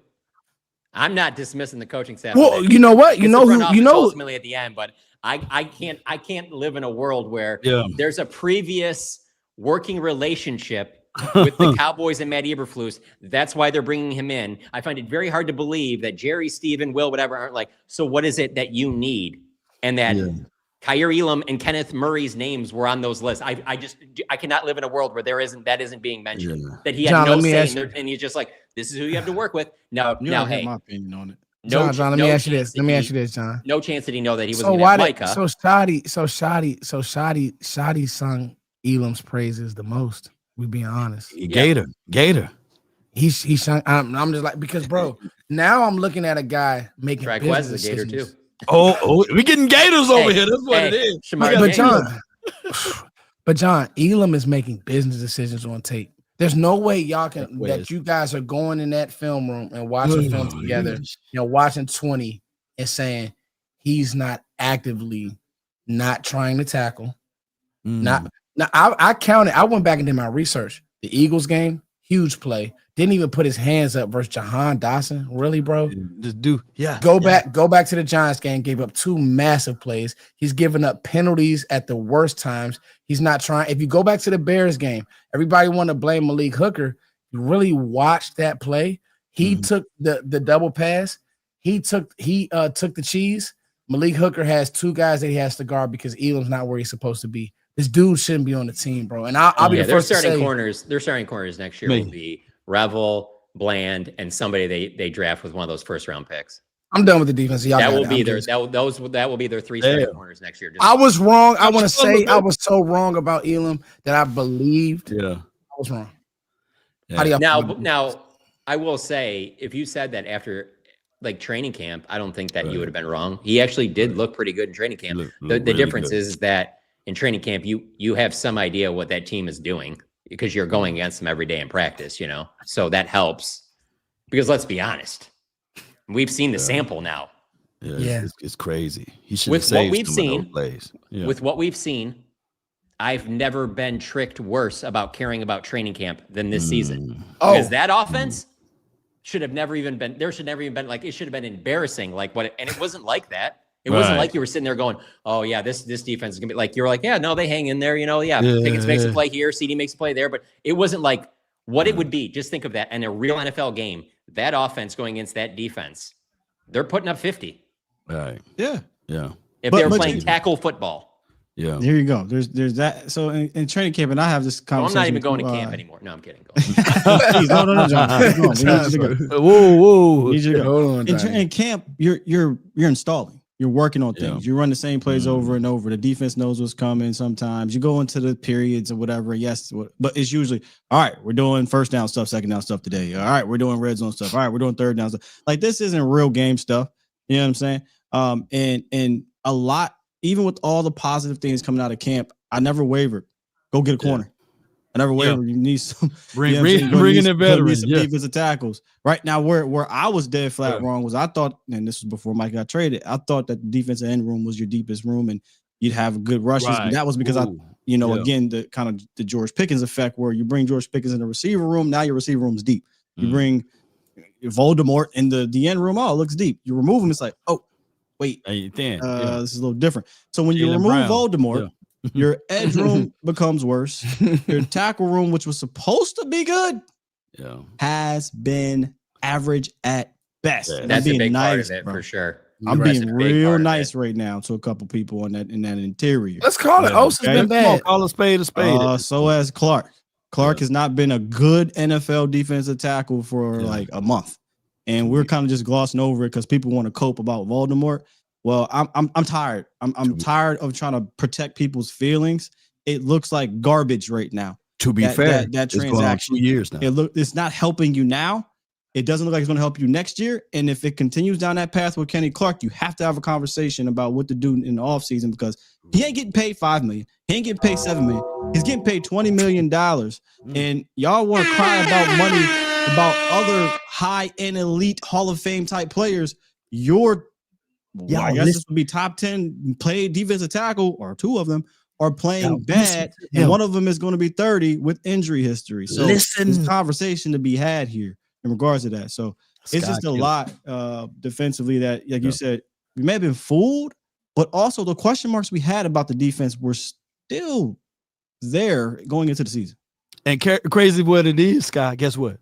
I'm not dismissing the coaching staff. Well, you know what? Ultimately at the end, but I can't live in a world where there's a previous working relationship with the Cowboys and Matt Eberflus. That's why they're bringing him in. I find it very hard to believe that Jerry, Steven, Will, whatever aren't like, so what is it that you need? And that Kyer Elam and Kenneth Murray's names were on those lists. I cannot live in a world where that isn't being mentioned. That he had John, no say in there, and he's just like, this is who you have to work with. Now, hey, my opinion on it. John, let me ask you this, John. No chance did he know that he was going to have Micah. So Shotti sung Elam's praises the most. We being honest. Gator. He sung. I'm just like, because bro, now I'm looking at a guy making business is a Gator decisions. too. Oh, we getting Gators over here. That's what it is. But John, Elam is making business decisions on tape. There's no way that you guys are going in that film room and watching film together, watching 20 and saying he's not actively not trying to tackle. Now I counted. I went back and did my research. The Eagles game, huge play. Didn't even put his hands up versus Jahan Dotson. Really, bro? Just do. Yeah. Go back to the Giants game. Gave up 2 massive plays. He's given up penalties at the worst times. He's not trying. If you go back to the Bears game, everybody wanted to blame Malik Hooker. really watched that play, he took the double pass. He took the cheese. Malik Hooker has 2 guys that he has to guard because Elam's not where he's supposed to be. This dude shouldn't be on the team, bro. And I'll be the first to say their starting corners next year will be Revel, Bland, and somebody they draft with one of those first-round picks. I'm done with the defense. That will be their 3 starting corners next year. I was wrong. I want to say I was so wrong about Elam that I believed. Yeah, I was wrong. Yeah. How do y'all Now, I will say, if you said that after like training camp, I don't think that you would have been wrong. He actually did look pretty good in training camp. The really difference is that in training camp, you have some idea what that team is doing because you're going against them every day in practice, so that helps. Because let's be honest, we've seen the sample now. Yeah. It's crazy. He should with what we've seen. Plays. Yeah. With what we've seen, I've never been tricked worse about caring about training camp than this season. Because that offense should have never even been. There should never even been like it should have been embarrassing. Like and it wasn't like that. It wasn't like you were sitting there going, "Oh yeah, this defense is gonna be like." You were like, "Yeah, no, they hang in there." Pickens makes a play here, CD makes a play there, but it wasn't like what it would be. Just think of that in a real NFL game. That offense going against that defense, they're putting up 50. Right. Yeah. If they were playing tackle football. Yeah. There you go. There's that. So in training camp, and I have this conversation. I'm not even going to camp anymore. No, I'm kidding. Please, no, John. Whoa. In camp, you're installing. You're working on things. You run the same plays over and over. The defense knows what's coming. Sometimes you go into the periods or whatever. Yes, but it's usually all right. We're doing first down stuff, second down stuff today. All right, we're doing red zone stuff. All right, we're doing third down stuff. Like this isn't real game stuff. You know what I'm saying? And a lot, even with all the positive things coming out of camp, I never wavered. Go get a corner. I never wavered. You need some bringing in veterans. Some defensive tackles. Right now, where I was dead flat wrong was I thought, and this was before Mike got traded. I thought that the defensive end room was your deepest room, and you'd have good rushes. But that was because again, the kind of the George Pickens effect, where you bring George Pickens in the receiver room. Now your receiver room's deep. You bring Voldemort in the end room. Oh, it looks deep. You remove him, it's like, oh, wait, this is a little different. So when you remove Voldemort, your edge room becomes worse. Your tackle room, which was supposed to be good, has been average at best. That's a big part of it, for sure. I'm being real nice right now to a couple people in that interior. Let's call it. Osa's been bad. Call a spade a spade. So has Clark. Clark has not been a good NFL defensive tackle for like a month, and we're kind of just glossing over it because people want to cope about Voldemort. Well, I'm tired. I'm tired of trying to protect people's feelings. It looks like garbage right now. To be fair, that transaction 2 years now. It's not helping you now. It doesn't look like it's going to help you next year. And if it continues down that path with Kenny Clark, you have to have a conversation about what to do in the offseason because he ain't getting paid $5 million. He ain't getting paid $7 million. He's getting paid $20 million. And y'all want to cry about money, about other high-end elite Hall of Fame type players. I guess this would be top 10 play defensive tackle, or 2 of them are playing bad. And one of them is going to be 30 with injury history. So there's conversation to be had here in regards to that. So it's just a lot defensively that, like you said, we may have been fooled, but also the question marks we had about the defense were still there going into the season. And crazy what it is, Scott, guess what?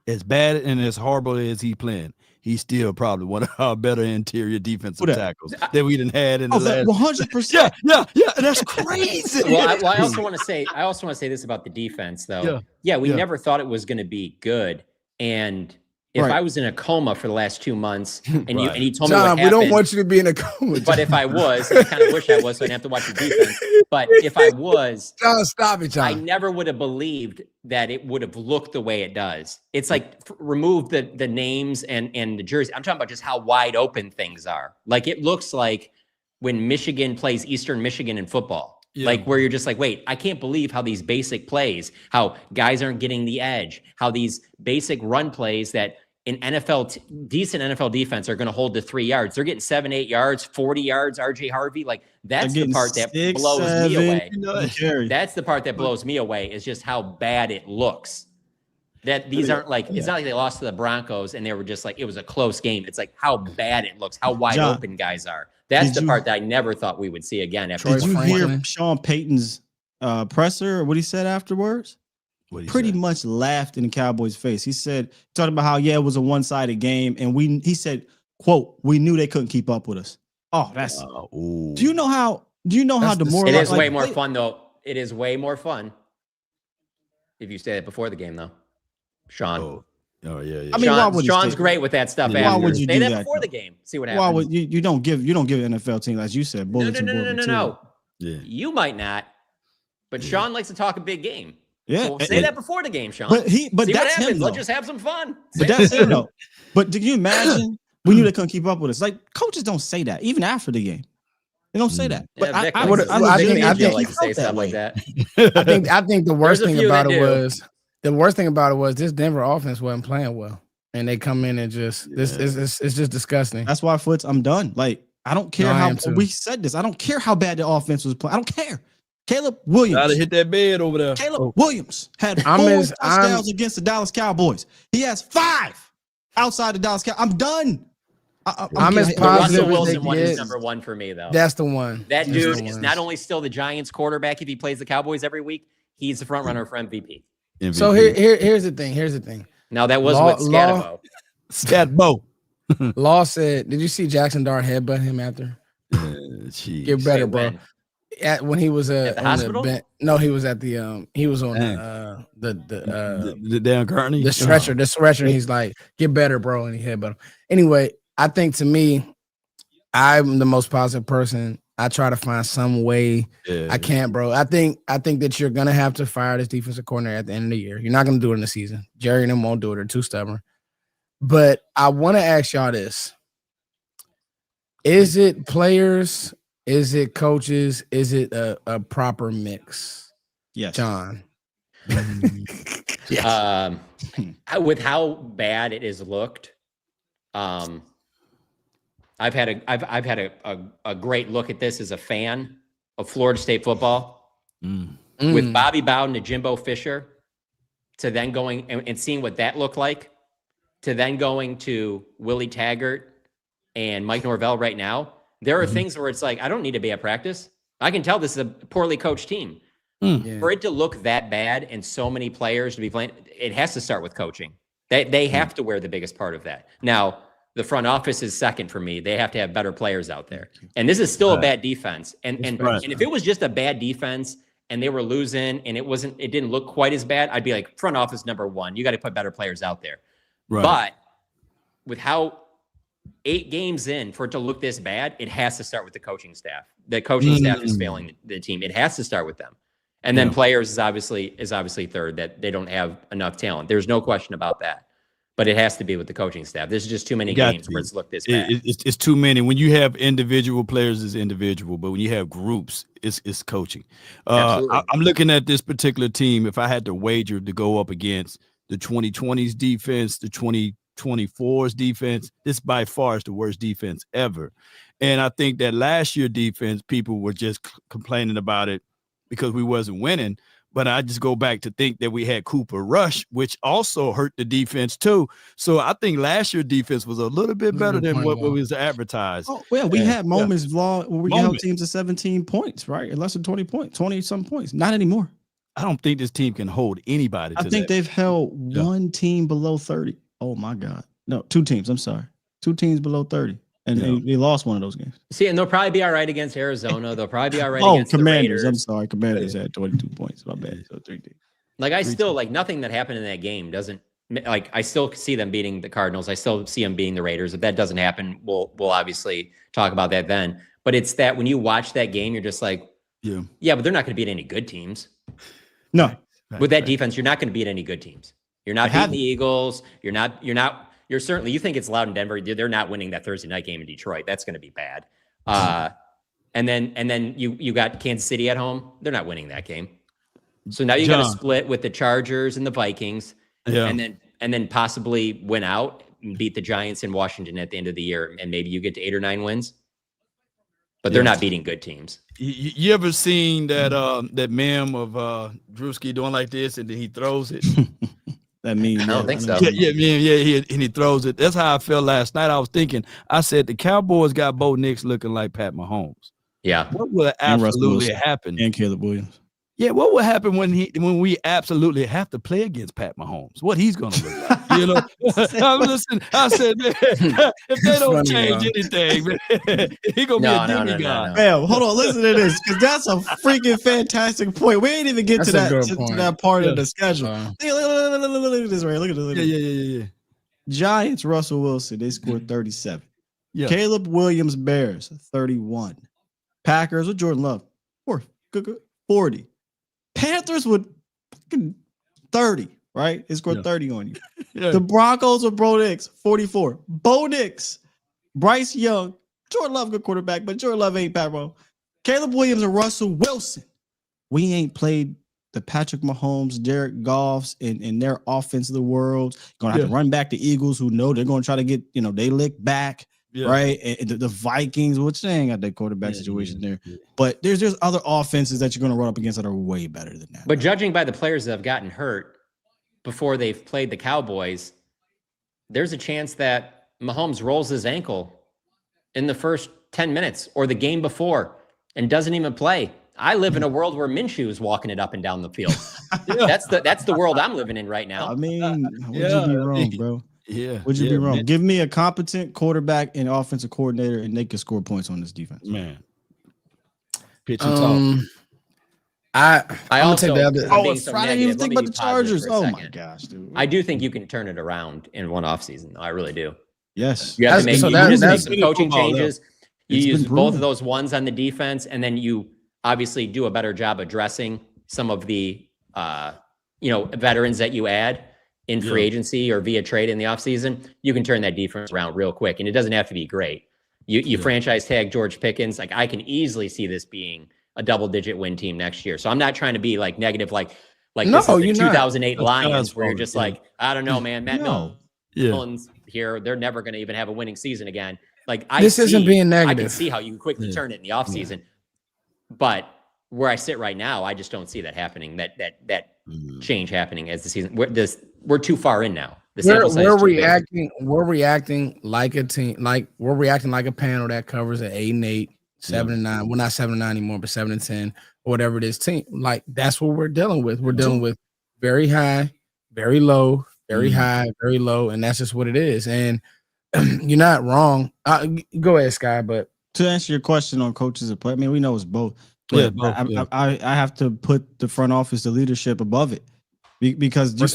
As bad and as horrible as he playing, he's still probably one of our better interior defensive tackles that we didn't had in the last 100%. Yeah, that's crazy. Well, I also want to say this about the defense, though. We never thought it was going to be good. And if I was in a coma for the last 2 months and you told me what happened, we don't want you to be in a coma. But if I was, and I kind of wish I was, so I didn't have to watch the defense. But if I was, John, stop it, John. I never would have believed that it would have looked the way it does. It's like remove the names and the jersey. I'm talking about just how wide open things are. Like it looks like when Michigan plays Eastern Michigan in football. Like where you're just like, wait, I can't believe how these basic plays, how guys aren't getting the edge, how these basic run plays that in decent NFL defense are going to hold to 3 yards. They're getting 7-8 yards, 40 yards, RJ Harvey. Like that's the part that blows me away. That's the part that blows me away is just how bad it looks. That these aren't like, it's not like they lost to the Broncos and they were just like, it was a close game. It's like how bad it looks, how wide open guys are. That's the part that I never thought we would see again. Did you hear Sean Payton's presser or what he said afterwards? pretty much laughed in the Cowboys' face. He said, talking about how it was a one-sided game, and he said, "quote We knew they couldn't keep up with us." Oh, that's. Do you know how demoralizing? It is way more fun though. It is way more fun if you say it before the game though, Sean. Oh yeah. I mean, Sean's great with that stuff. Why would you say do that before the game? See what happens. Why would you don't give an NFL team, as you said? No. Yeah. You might not, but Sean likes to talk a big game. Yeah, so say that before the game, Sean. But see that's what happens. him. Let's just have some fun. But that's him though. But do you imagine? We knew they couldn't keep up with us. Like, coaches don't say that even after the game. They don't say that. But I think like to say stuff like that. I think the worst thing about it was this Denver offense wasn't playing well, and they come in and just it's just disgusting. That's why, Foots, I'm done. Like, I don't care how we said this. I don't care how bad the offense was playing. I don't care. Caleb Williams. Gotta hit that bed over there. Caleb Williams had 4 touchdowns against the Dallas Cowboys. He has 5 outside the Dallas Cowboys. I'm done. I'm as positive. Russell Wilson one is number 1 for me, though. That's the one. That dude is not only still the Giants quarterback if he plays the Cowboys every week, he's the front runner for MVP. So here's the thing. Now that was with Scatbo. Law said, "Did you see Jackson Dart headbutt him after?" Get better, bro. When he was at the hospital? No, he was at the he was on the damn Carney, the stretcher. He's like, "Get better, bro," and he headbutt him. Anyway, I think to me, I'm the most positive person. I try to find some way. I can't, bro. I think that you're gonna have to fire this defensive coordinator at the end of the year. You're not gonna do it in the season. Jerry and them won't do it. They're too stubborn. But I want to ask y'all this: is it players? Is it coaches? Is it a proper mix? Yes, John. Yes. With how bad it has looked, I've had a great look at this as a fan of Florida State football with Bobby Bowden and Jimbo Fisher, to then going and seeing what that looked like, to then going to Willie Taggart and Mike Norvell right now. There are things where it's like, I don't need to be at practice. I can tell this is a poorly coached team. For it to look that bad and so many players to be playing, it has to start with coaching. They have to wear the biggest part of that. Now, the front office is second for me. They have to have better players out there. And this is still a bad defense. And if it was just a bad defense and they were losing and it didn't look quite as bad, I'd be like, front office number 1. You got to put better players out there. Right. But with how 8 games in for it to look this bad, it has to start with the coaching staff. The coaching staff is failing the team. It has to start with them. And then players is obviously third, that they don't have enough talent. There's no question about that. But it has to be with the coaching staff. There's just too many games where it's looked this bad. It's too many. When you have individual players, it's individual. But when you have groups, it's coaching. I'm looking at this particular team. If I had to wager to go up against the 2020s defense, the 2024's defense, this by far is the worst defense ever. And I think that last year defense, people were just complaining about it because we wasn't winning. But I just go back to think that we had Cooper Rush, which also hurt the defense too. So I think last year's defense was a little bit better than what was advertised. Oh, well, we had moments where we held teams to 17 points, right? And less than 20 points, 20-some points. Not anymore. I don't think this team can hold anybody to that. I think they've held one team below 30. Oh, my God. No, 2 teams. I'm sorry. 2 teams below 30. And they lost one of those games. See, and they'll probably be all right against Arizona. They'll probably be all right against Commanders. The Raiders. I'm sorry. Commanders had 22 points. My bad. So 3 teams. Like, I still, like, nothing that happened in that game doesn't, like, I still see them beating the Cardinals. I still see them beating the Raiders. If that doesn't happen, we'll obviously talk about that then. But it's that when you watch that game, you're just like, yeah, but they're not going to beat any good teams. No. With that defense, you're not going to beat any good teams. You're not beating the Eagles. You're certainly, you think it's loud in Denver. They're not winning that Thursday night game in Detroit. That's going to be bad. And then you got Kansas City at home. They're not winning that game. So now you got to split with the Chargers and the Vikings, and then possibly win out and beat the Giants in Washington at the end of the year, and maybe you get to 8 or 9 wins. But they're not beating good teams. You ever seen that meme of Drewski doing like this and then he throws it? That means I don't think so. And he throws it. That's how I felt last night. I was thinking, I said the Cowboys got Bo Nix looking like Pat Mahomes. Yeah. What would absolutely happen? And Caleb Williams. Yeah, what will happen when we absolutely have to play against Pat Mahomes? What he's gonna look like? You know, I said, man, if they don't funny, change anything, man, he gonna be a demigod. Man, hold on, listen to this, because that's a freaking fantastic point. We ain't even get to that part of the schedule. Look at this right. Look at this. Yeah. Giants, Russell Wilson, they scored 37. Yeah. Caleb Williams, Bears, 31. Packers with Jordan Love, 40. Panthers with 30, right? They scored 30 on you. Yeah. The Broncos with Bo Nix, 44. Bo Nix, Bryce Young, Jordan Love, good quarterback, but Jordan Love ain't Pat Mahomes. Caleb Williams and Russell Wilson. We ain't played the Patrick Mahomes, Jared Goffs in their offense of the world. Gonna have to run back the Eagles, who know they're gonna try to get, they lick back. Yeah. Right, and the Vikings, which they ain't got that quarterback situation there, but there's other offenses that you're going to run up against that are way better than that. But judging by the players that have gotten hurt before they've played the Cowboys, there's a chance that Mahomes rolls his ankle in the first 10 minutes or the game before and doesn't even play. I live in a world where Minshew is walking it up and down the field. That's the world I'm living in right now. I mean, would you be wrong, bro? Yeah. Would you be wrong? Man. Give me a competent quarterback and offensive coordinator, and they can score points on this defense. Man. Pitch and talk. I also take the other. It's Friday. I didn't even think about the Chargers. Oh my gosh, dude. I do think you can turn it around in one offseason. I really do. Yes. You have to make, make some coaching changes. You use both of those ones on the defense, and then you obviously do a better job addressing some of the veterans that you add in free agency or via trade in the offseason. You can turn that defense around real quick, and it doesn't have to be great. You franchise tag George Pickens. Like, I can easily see this being a double-digit win team next year. So I'm not trying to be like negative, like this is the 2008 Lions, where you're just like, I don't know, man. Matt Millen's here. They're never going to even have a winning season again. Like, this isn't being negative. I can see how you can quickly turn it in the offseason. But where I sit right now, I just don't see that happening. That change happening as the season. We're too far in now. We're reacting like a team. Like, we're reacting like a panel that covers an 8-8, 7-9. Well, not 7-9 anymore, but 7-10, or whatever it is. Team, like, that's what we're dealing with. We're dealing with very high, very low, very high, very low, and that's just what it is. And you're not wrong. Go ahead, Sky. But to answer your question on coaches and play, I mean, we know it's both. I have to put the front office, the leadership above it, because I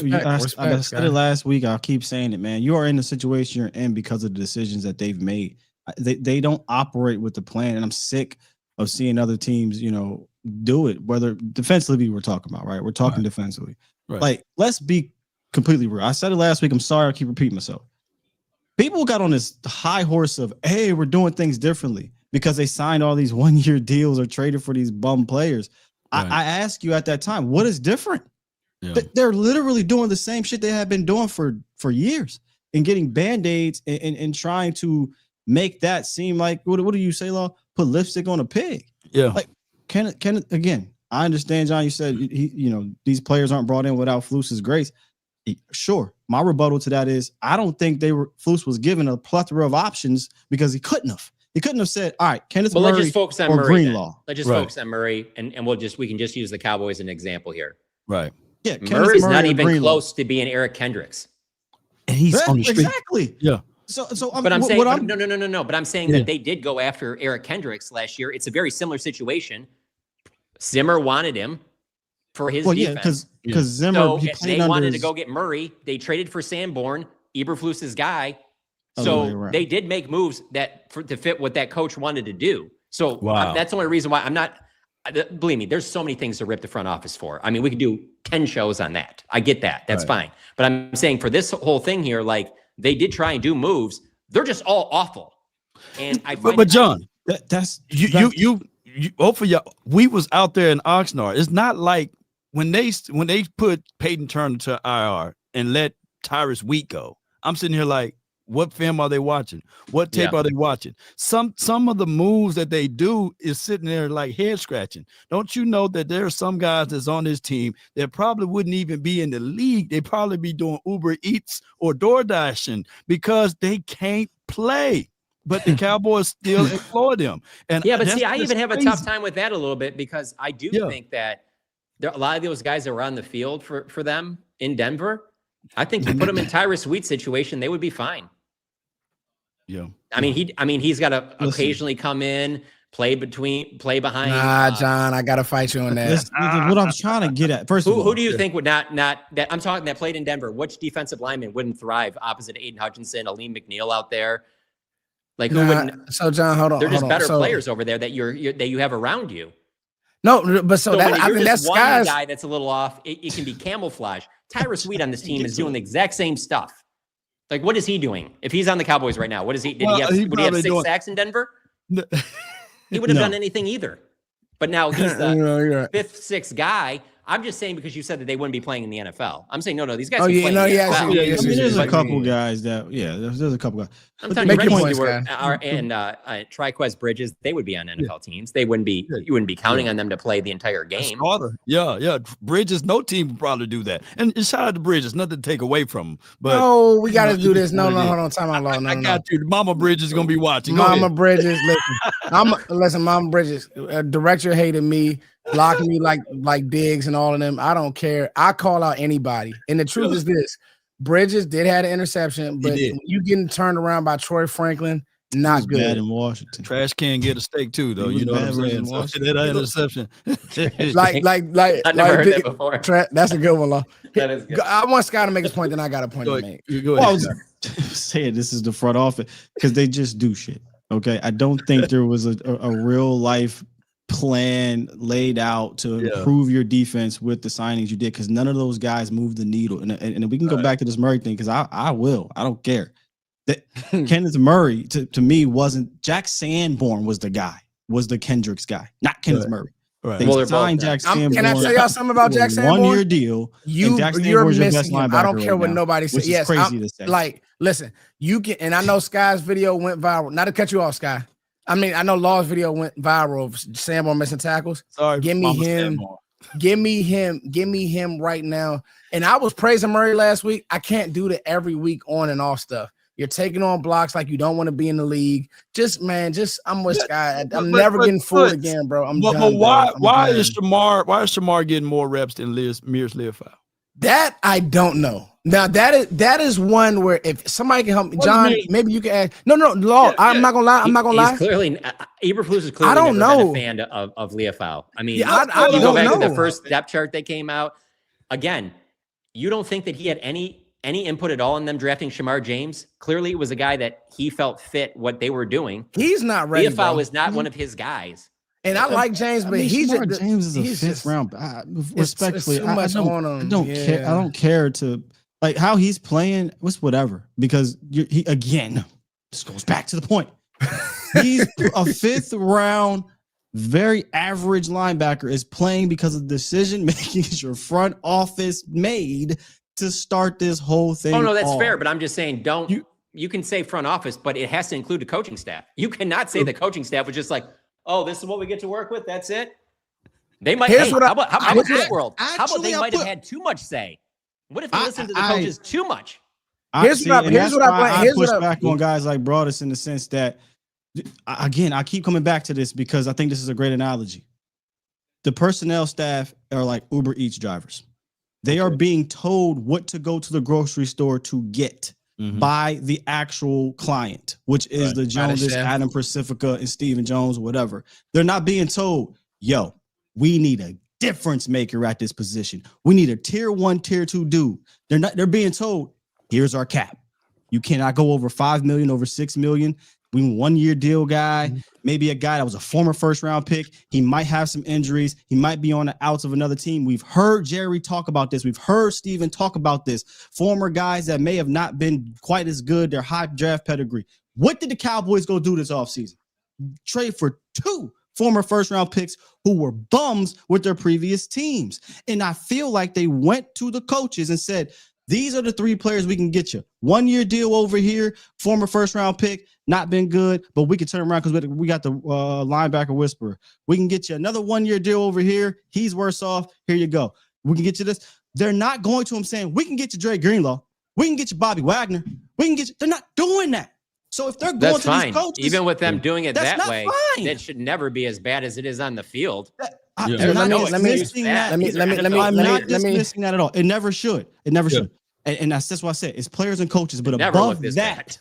said it last week. I'll keep saying it, man. You are in the situation you're in because of the decisions that they've made. They don't operate with the plan, and I'm sick of seeing other teams, do it. Whether defensively we're talking about, right? We're talking defensively. Right. Like, let's be completely real. I said it last week. I'm sorry, I keep repeating myself. People got on this high horse of, hey, we're doing things differently because they signed all these one-year deals or traded for these bum players. Right. I asked you at that time, what is different? Yeah. They're literally doing the same shit they have been doing for years and getting Band-Aids and trying to make that seem like, what do you say, Law? Put lipstick on a pig. Yeah. Like, can it again, I understand, John, you said, these players aren't brought in without Flus's grace. Sure. My rebuttal to that is, I don't think Flus was given a plethora of options because he couldn't have said, all right, Kenneth Murray, let's just focus on or Murray. Greenlaw. Let's just focus on Murray, and we can just use the Cowboys as an example here. Right. Yeah. Murray's not even close to being Eric Kendricks. And he's on the street. Exactly. Yeah. So I'm saying no. But I'm saying that they did go after Eric Kendricks last year. It's a very similar situation. Zimmer wanted him for his defense. Because Zimmer, they wanted to go get Murray. They traded for Sanborn, Eberflus's guy. So they did make moves to fit what that coach wanted to do. So that's the only reason why I'm not. Believe me, there's so many things to rip the front office for. I mean, we could do 10 shows on that. I get that. That's fine. But I'm saying for this whole thing here, like, they did try and do moves. They're just all awful. And I find but John, that's you for y'all. We was out there in Oxnard. It's not like when they put Peyton Turner to IR and let Tyrus Wheat go. I'm sitting here like, what film are they watching? What tape are they watching? Some of the moves that they do is sitting there like head scratching. Don't you know that there are some guys that's on this team that probably wouldn't even be in the league? They probably be doing Uber Eats or DoorDashing because they can't play. But the Cowboys still employ them. And but see, I even have a tough time with that a little bit because I do think that a lot of those guys that were on the field for them in Denver, I think you put them in Tyrus Wheat's situation, they would be fine. Yeah. I mean, he's got to occasionally come in, play behind. Nah, John, I gotta fight you on that. Listen, what I'm trying to get at. First of all, who do you think would not that I'm talking that played in Denver? Which defensive lineman wouldn't thrive opposite Aiden Hutchinson, Aleem McNeil out there? Like who wouldn't? So John, hold on. They're just better So, players over there that you have around you. No, but so that, I mean, that's one guys. guy that's a little off. It can be camouflage. Tyrus Wheat on this team is doing the exact same stuff. Like, what is he doing? If he's on the Cowboys right now, what is he? Would he have 6 sacks in Denver? He would have done anything either. But now he's the 5th, 6th guy. I'm just saying because you said that they wouldn't be playing in the NFL. I'm saying no, these guys. There's a couple guys that there's a couple guys. I'm telling you, and Triquez Bridges, they would be on NFL teams. They wouldn't be. You wouldn't be counting on them to play the entire game. Yeah. Bridges, no team would probably do that. And shout out to Bridges, nothing to take away from him. But no, we got to do this. No, hold on, time out. I got you. Mama Bridges is gonna be watching. Mama Bridges, listen. Mama Bridges, director hated me. Block me like Diggs and all of them. I don't care. I call out anybody. And the truth is this: Bridges did have an interception, but you getting turned around by Troy Franklin, not good. Bad in Washington. Trash can get a steak too, though. You know what I'm saying? That interception. I never heard that before. That's a good one, Law. That is good. I want Scott to make his point, then I got a point to make. Go ahead. I was saying this is the front office because they just do shit. Okay, I don't think there was a real life plan laid out to improve your defense with the signings you did, because none of those guys moved the needle. And we can go back to this Murray thing, because I don't care. That Kenneth Murray to me wasn't. Jack Sanborn was the Kendricks guy, not Kenneth Murray. Right. They signed Jack Sanborn. Can I tell y'all something about Jack Sanborn? 1 year deal. You're missing him. I don't care what nobody says. Yes, crazy to say. Like, listen, you can, and I know Sky's video went viral. Not to cut you off, Sky. I mean, I know Law's video went viral of Sanborn missing tackles. Sorry, give me him. Give me him right now. And I was praising Murray last week. I can't do that every week on and off stuff. You're taking on blocks like you don't want to be in the league. I'm with Sky. I'm never getting fooled again, bro. Why is Shamar getting more reps than Mears Learfowl? That I don't know. Now that is one where if somebody can help me, John, maybe you can add. No, Law. I'm not gonna lie. I'm not gonna lie. Clearly, Eberflus is clearly never been a fan of Learfowl. I mean, I you don't go back know. to the first depth chart that came out. Again, you don't think that he had any input at all in them drafting Shamar James? Clearly, it was a guy that he felt fit what they were doing. He's not ready. Learfowl was not one of his guys. And I like James, but James is a fifth round. Respectfully, I don't care. I don't care to like how he's playing. What's whatever, because he again. This goes back to the point. He's a 5th round, very average linebacker is playing because of decision making your front office made to start this whole thing. Oh no, that's fair. But I'm just saying, you can say front office, but it has to include the coaching staff. You cannot say the coaching staff was just like, oh, this is what we get to work with. That's it. They might. How about that world? How about they might have had too much say? What if they listened to the coaches too much? Here's what I push back on guys like Broadus in the sense that, again, I keep coming back to this because I think this is a great analogy. The personnel staff are like Uber Eats drivers. They are being told what to go to the grocery store to get by the actual client, which is the Joneses, Adam Pacifica, and Stephen Jones, whatever. They're not being told, yo, we need a difference maker at this position. We need a tier 1, tier 2 dude. They're being told, here's our cap. You cannot go over 5 million, over 6 million. We 1 year deal guy, maybe a guy that was a former 1st round pick. He might have some injuries. He might be on the outs of another team. We've heard Jerry talk about this. We've heard Steven talk about this. Former guys that may have not been quite as good, their high draft pedigree. What did the Cowboys go do this offseason? Trade for 2 former 1st round picks who were bums with their previous teams. And I feel like they went to the coaches and said, these are the 3 players we can get you. 1 year deal over here, former 1st round pick, not been good, but we can turn around because we got the linebacker whisperer. We can get you another 1 year deal over here. He's worse off. Here you go. We can get you this. They're not going to him saying, we can get you Dre Greenlaw. We can get you Bobby Wagner. We can get you. They're not doing that. So if they're going to these coaches, even with them doing it that way, that should never be as bad as it is on the field. I'm Let not me- dismissing that. let me- I'm let not me- let me- dismissing that at all. It never should. It never should. And that's why I said it's players and coaches. But Never above looked this that,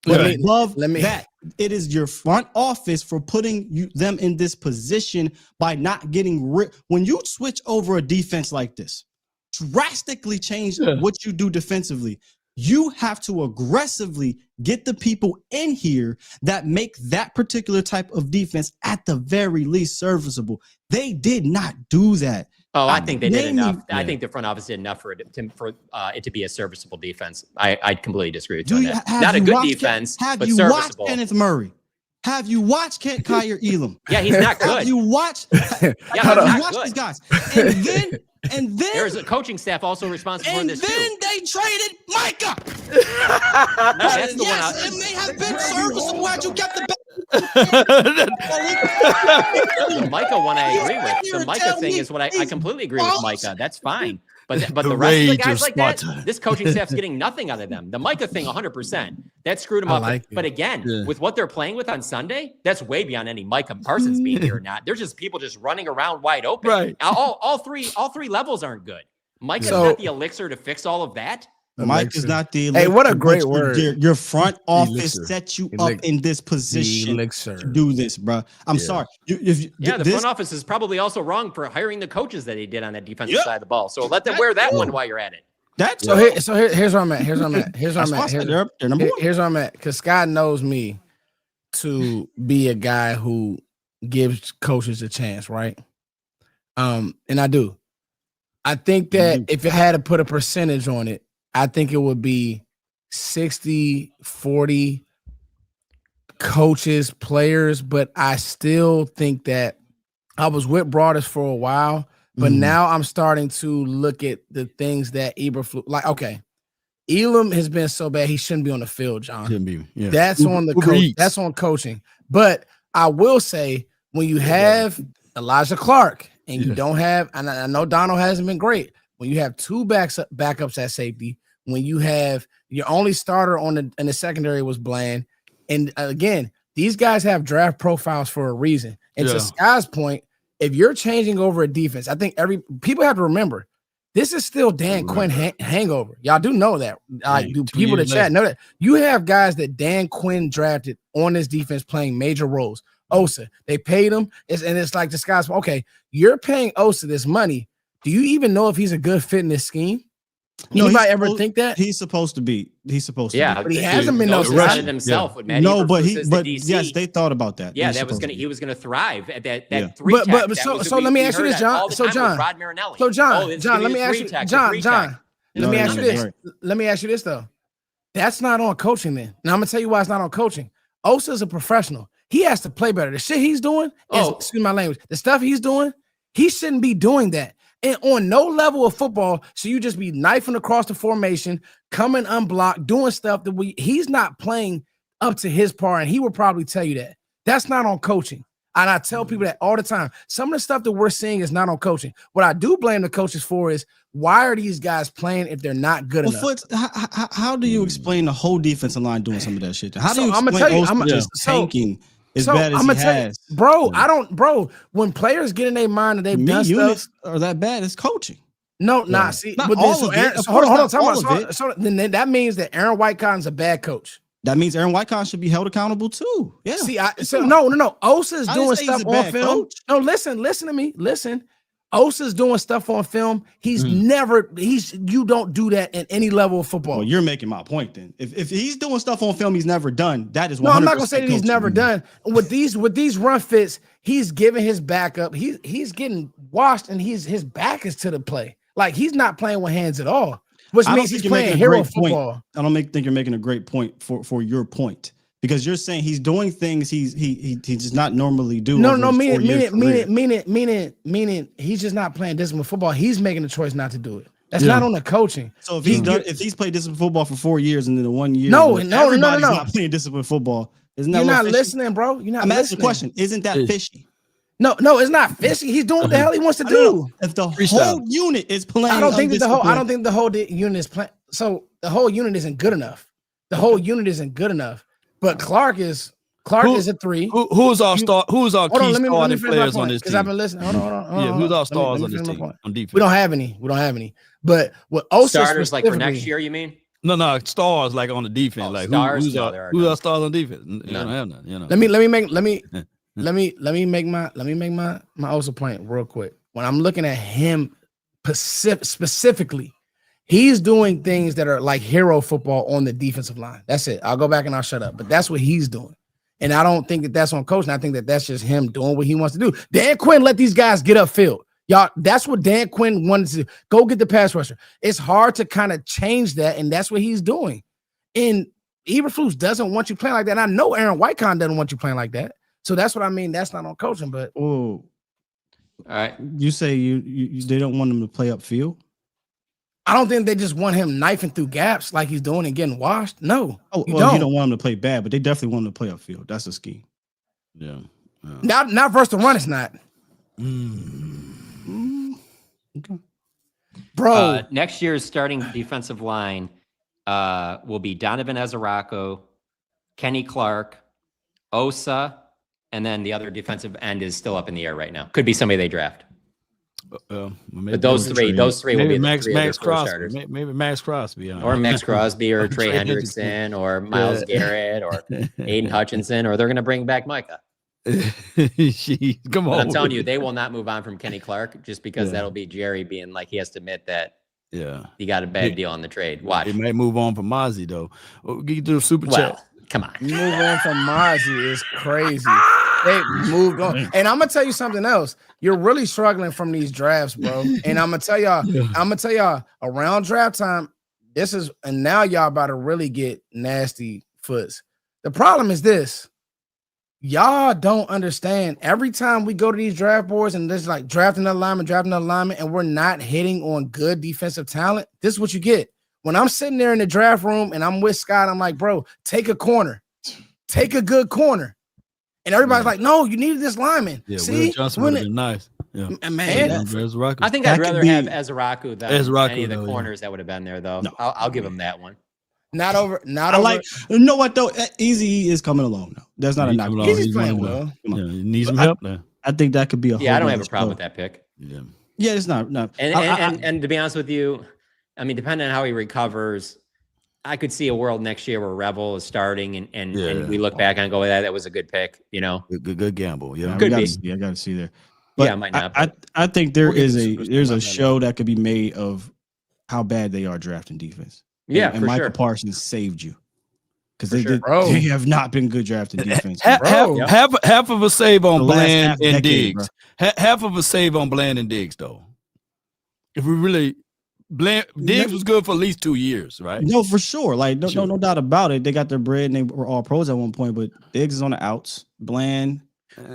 bad. that, it is your front office for putting them in this position by not getting rid. When you switch over a defense like this, drastically change what you do defensively. You have to aggressively get the people in here that make that particular type of defense at the very least serviceable. They did not do that. Oh, I think they did enough. I think the front office did enough for it to be a serviceable defense. I completely disagree with you on that. Not a good defense, but serviceable. Have you watched Kenneth Murray? Have you watched Kyer Elam? Yeah, he's not good. Have you watched? Yeah, have you watched these guys? And then there's a coaching staff also responsible for this too. And then they traded Micah. No, that's the yes, it may have been serviceable had you kept the The Micah one I agree with. The Micah thing is what I completely agree with Micah. That's fine. But the rest of the guys like that, this coaching staff's getting nothing out of them. The Micah thing, 100%. That screwed them up. But again, with what they're playing with on Sunday, that's way beyond any Micah Parsons being here or not. There's just people just running around wide open. Right. All three levels aren't good. Micah's not the elixir to fix all of that. Mike is not the elixir. Hey, what a great word. Your front office Elixir. set you up in this position Elixir. to do this, bro. I'm sorry. The front office is probably also wrong for hiring the coaches that he did on that defensive side of the ball. So let them wear that one while you're at it. That's Here's where I'm at. Here's where I'm at. Because Scott knows me to be a guy who gives coaches a chance, right? And I do. I think that if it had to put a percentage on it, I think it would be 60-40 coaches, players, but I still think that I was with Broadus for a while, but now I'm starting to look at the things that Eberflus, like, okay, Elam has been so bad, he shouldn't be on the field, John. Shouldn't be. Yeah. That's on the coach. That's on coaching. But I will say, when you have Elijah Clark and you don't have, and I know Donald hasn't been great, when you have two backups at safety, when you have your only starter in the secondary was Bland, and again, these guys have draft profiles for a reason. And to Sky's point, if you're changing over a defense, I think people have to remember this is still Dan Quinn hangover. Y'all do know that. Do people that chat know that you have guys that Dan Quinn drafted on this defense playing major roles. Osa, they paid him, and it's like the Sky's. Okay, you're paying Osa this money. Do you even know if he's a good fit in this scheme? Anybody ever think that he's supposed to be? He's supposed to. Yeah, but he hasn't been rushed himself. With Matt but yes, they thought about that. Yeah, he was gonna thrive at that three. But so let me ask you this, John. So John, let me ask you, John. Let me ask you this though. That's not on coaching then. Now I'm gonna tell you why it's not on coaching. Osa's a professional. He has to play better. The shit he's doing, excuse my language, the stuff he's doing, he shouldn't be doing that. And on no level of football, so you just be knifing across the formation, coming unblocked, doing stuff that he's not playing up to his par, and he will probably tell you that. That's not on coaching. And I tell people that all the time. Some of the stuff that we're seeing is not on coaching. What I do blame the coaches for is, why are these guys playing if they're not good enough? How do you explain the whole defensive line doing some of that shit? How do you explain just tanking? As bad as he has, bro. When players get in their mind and they've done stuff, are that bad? It's coaching. No, not all of it. Hold on. So then that means that Aaron Whitecotton's a bad coach. That means Aaron Whitecotton should be held accountable too. Yeah. See, no. Osa's doing stuff on film. Coach. No, listen to me. Listen. Osa's doing stuff on film. You don't do that in any level of football. Well, you're making my point then. If he's doing stuff on film he's never done, that is 100%. No, I'm not gonna say that he's never done. With these run fits, he's giving his back up. He's getting washed, and his back is to the play. Like, he's not playing with hands at all, which means he's playing hero football. I don't think you're making a great point for your point. Because you're saying he's doing things he does not normally do. No, meaning he's just not playing disciplined football. He's making the choice not to do it. That's not on the coaching. So if he's played disciplined football for 4 years and then the 1 year, everybody's not playing disciplined football. Isn't that you're not listening, bro? You're not. I'm asking the question. Isn't that fishy? No, it's not fishy. He's doing what the hell he wants to do. If the whole unit is playing, I don't think the whole unit is playing. So the whole unit isn't good enough. But Clark is Clark is a 3. Who's our star? Who's our key starting finish my players point, on this because team? I've been listening. Hold on. Yeah, who's our stars Let on me this finish my team point. on defense? We don't have any. But what Osa Starters like for next year, you mean? No, stars like on the defense. Like stars? who's No, who's our stars on defense? You don't have none. You know. Let me make my Osa point real quick. When I'm looking at him specifically, he's doing things that are like hero football on the defensive line. That's it. I'll go back and I'll shut up. But that's what he's doing. And I don't think that that's on coach. And I think that that's just him doing what he wants to do. Dan Quinn let these guys get upfield. Y'all, that's what Dan Quinn wanted to do. Go get the pass rusher. It's hard to kind of change that, and that's what he's doing. And Eberflus doesn't want you playing like that. And I know Aaron Wycon doesn't want you playing like that. So that's what I mean. That's not on coaching, but all right. You say you they don't want him to play upfield? I don't think they just want him knifing through gaps like he's doing and getting washed. No. You don't want him to play bad, but they definitely want him to play upfield. That's a scheme. Yeah. Not versus the run, it's not. Okay. Bro. Next year's starting defensive line will be Donovan Ezerako, Kenny Clark, Osa, and then the other defensive end is still up in the air right now. Could be somebody they draft. But those three will be Max Crosby. starters. Maybe Max Crosby, or Max Crosby, or Trey Hendrickson, or Myles Garrett, or Aiden Hutchinson, or they're going to bring back Micah. Come on! But I'm telling you, they will not move on from Kenny Clark just because that'll be Jerry being like he has to admit that. Yeah, he got a bad deal on the trade. Watch. He might move on from Mozzie though. You do a super chat. Come on. Move on from Mozzie is crazy. They moved on. And I'm gonna tell you something else. You're really struggling from these drafts, bro. And I'm gonna tell y'all around draft time, and now y'all about to really get nasty foots. The problem is this. Y'all don't understand. Every time we go to these draft boards and there's like drafting another lineman, and we're not hitting on good defensive talent, this is what you get. When I'm sitting there in the draft room and I'm with Scott, I'm like, bro, take a corner. Take a good corner. And everybody's like, no, you needed this lineman. Yeah, see, Johnson would have been nice. Yeah. Man, I think I'd rather have Ezeraku than any of the corners that would have been there, though. No. I'll give him that one. Not over. You know what though? Easy is coming along now. That's not a knock. He's playing well. Yeah, he needs some help now. I think that could be a. Yeah, I don't have a problem with that pick. Yeah, it's not. No. And to be honest with you, I mean, depending on how he recovers, I could see a world next year where Revel is starting, and we look back and go, that was a good pick. You know, good gamble. Yeah, I got to see there. But yeah, might not. I think there's a show that could be made of how bad they are drafting defense. Yeah, and Michael Parsons saved you because they have not been good drafting defense. Half of a save on Bland and Diggs. Bro. Half of a save on Bland and Diggs, though. If we really, Diggs was good for at least 2 years, right? No, for sure. Like no doubt about it. They got their bread and they were all pros at one point. But Diggs is on the outs. Bland.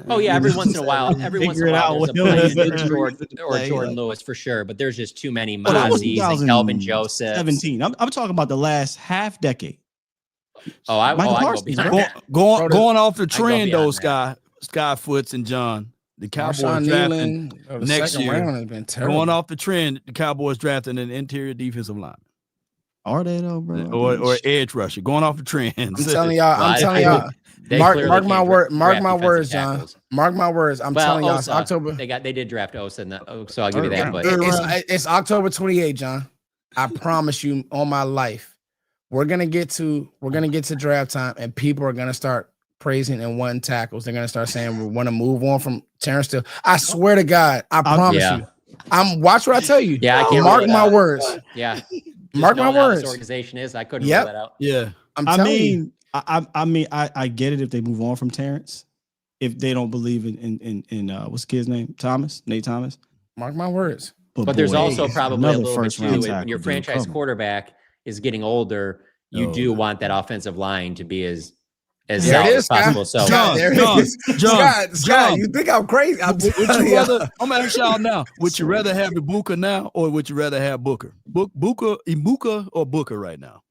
Oh yeah, every once in a while, there's a Bland or Jordan Lewis for sure. But there's just too many Mozzie's and Kelvin Joseph. 17. I'm talking about the last half decade. Going off the trend, though, Sky Foots and John. The Cowboys drafting next year. Going off the trend, the Cowboys drafting an interior defensive lineman. Are they though, bro? Or edge rusher. Going off the trend. I'm telling y'all. Mark my words, John. Mark my words. I'm telling y'all, it's October. They did draft Osa, so I'll give you that. But it's October 28th, John. I promise you, on my life, we're gonna get to draft time, and people are gonna start praising and wanting tackles. They're gonna start saying we want to move on from Terrence Steele. I swear to God, I promise you. Watch what I tell you. Yeah, I can't mark my words. Yeah, mark my words. This organization is. I couldn't rule that out. Yeah, I mean, I get it if they move on from Terrence, if they don't believe in what's the kid's name? Nate Thomas. Mark my words. But there's also probably a little bit too. When your franchise quarterback is getting older, you do want that offensive line to be as solid as possible. So, John, you think I'm crazy? I'm gonna ask y'all now. Would you rather have Ibuka now, or would you rather have Booker? Ibuka or Booker right now?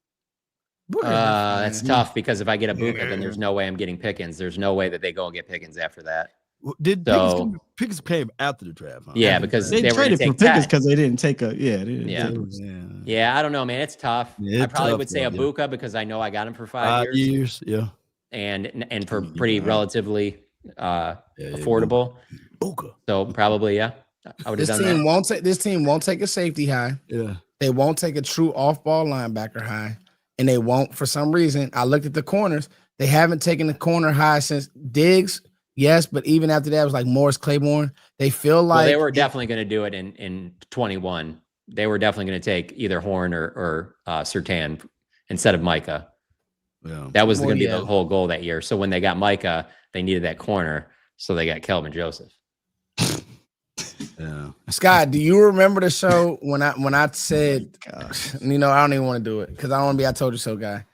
That's tough because if I get a Booker, then there's no way I'm getting Pickens. There's no way that they go and get Pickens after that. Pickens came after the draft? Huh? Yeah, because they traded for Pickens because they didn't take a Yeah, I don't know, man. It's tough. I probably would say Ibuka because I know I got him for 5 years. Yeah. and for pretty relatively affordable. Booker. So probably, yeah. I would have done that. This team won't take a safety high. Yeah. They won't take a true off-ball linebacker high. And they won't, for some reason, I looked at the corners. They haven't taken the corner high since Diggs, yes, but even after that, it was like Morris Claiborne. They feel like they were definitely going to do it in 21. They were definitely going to take either Horn or Surtain instead of Micah. Yeah. That was going to be the whole goal that year. So when they got Micah, they needed that corner. So they got Kelvin Joseph. Yeah. Scott, do you remember the show when I said, I don't even want to do it because I don't want to be I told you so guy.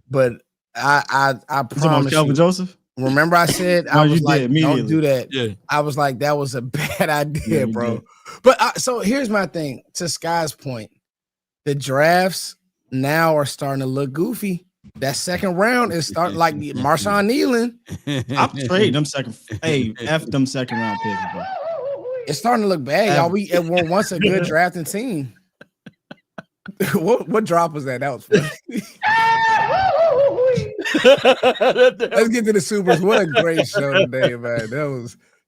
But I promise Kelvin Joseph. Remember I said I was like, don't do that. Yeah. I was like, that was a bad idea, bro. Did. But so here's my thing. To Sky's point, the drafts now are starting to look goofy. That second round is starting like Marshawn Nealon. I'm trading them second. Hey, F them second round picks, bro. It's starting to look bad, y'all. We're once a good drafting team. What drop was that? That was funny. Let's get to the Supers. What a great show today, man.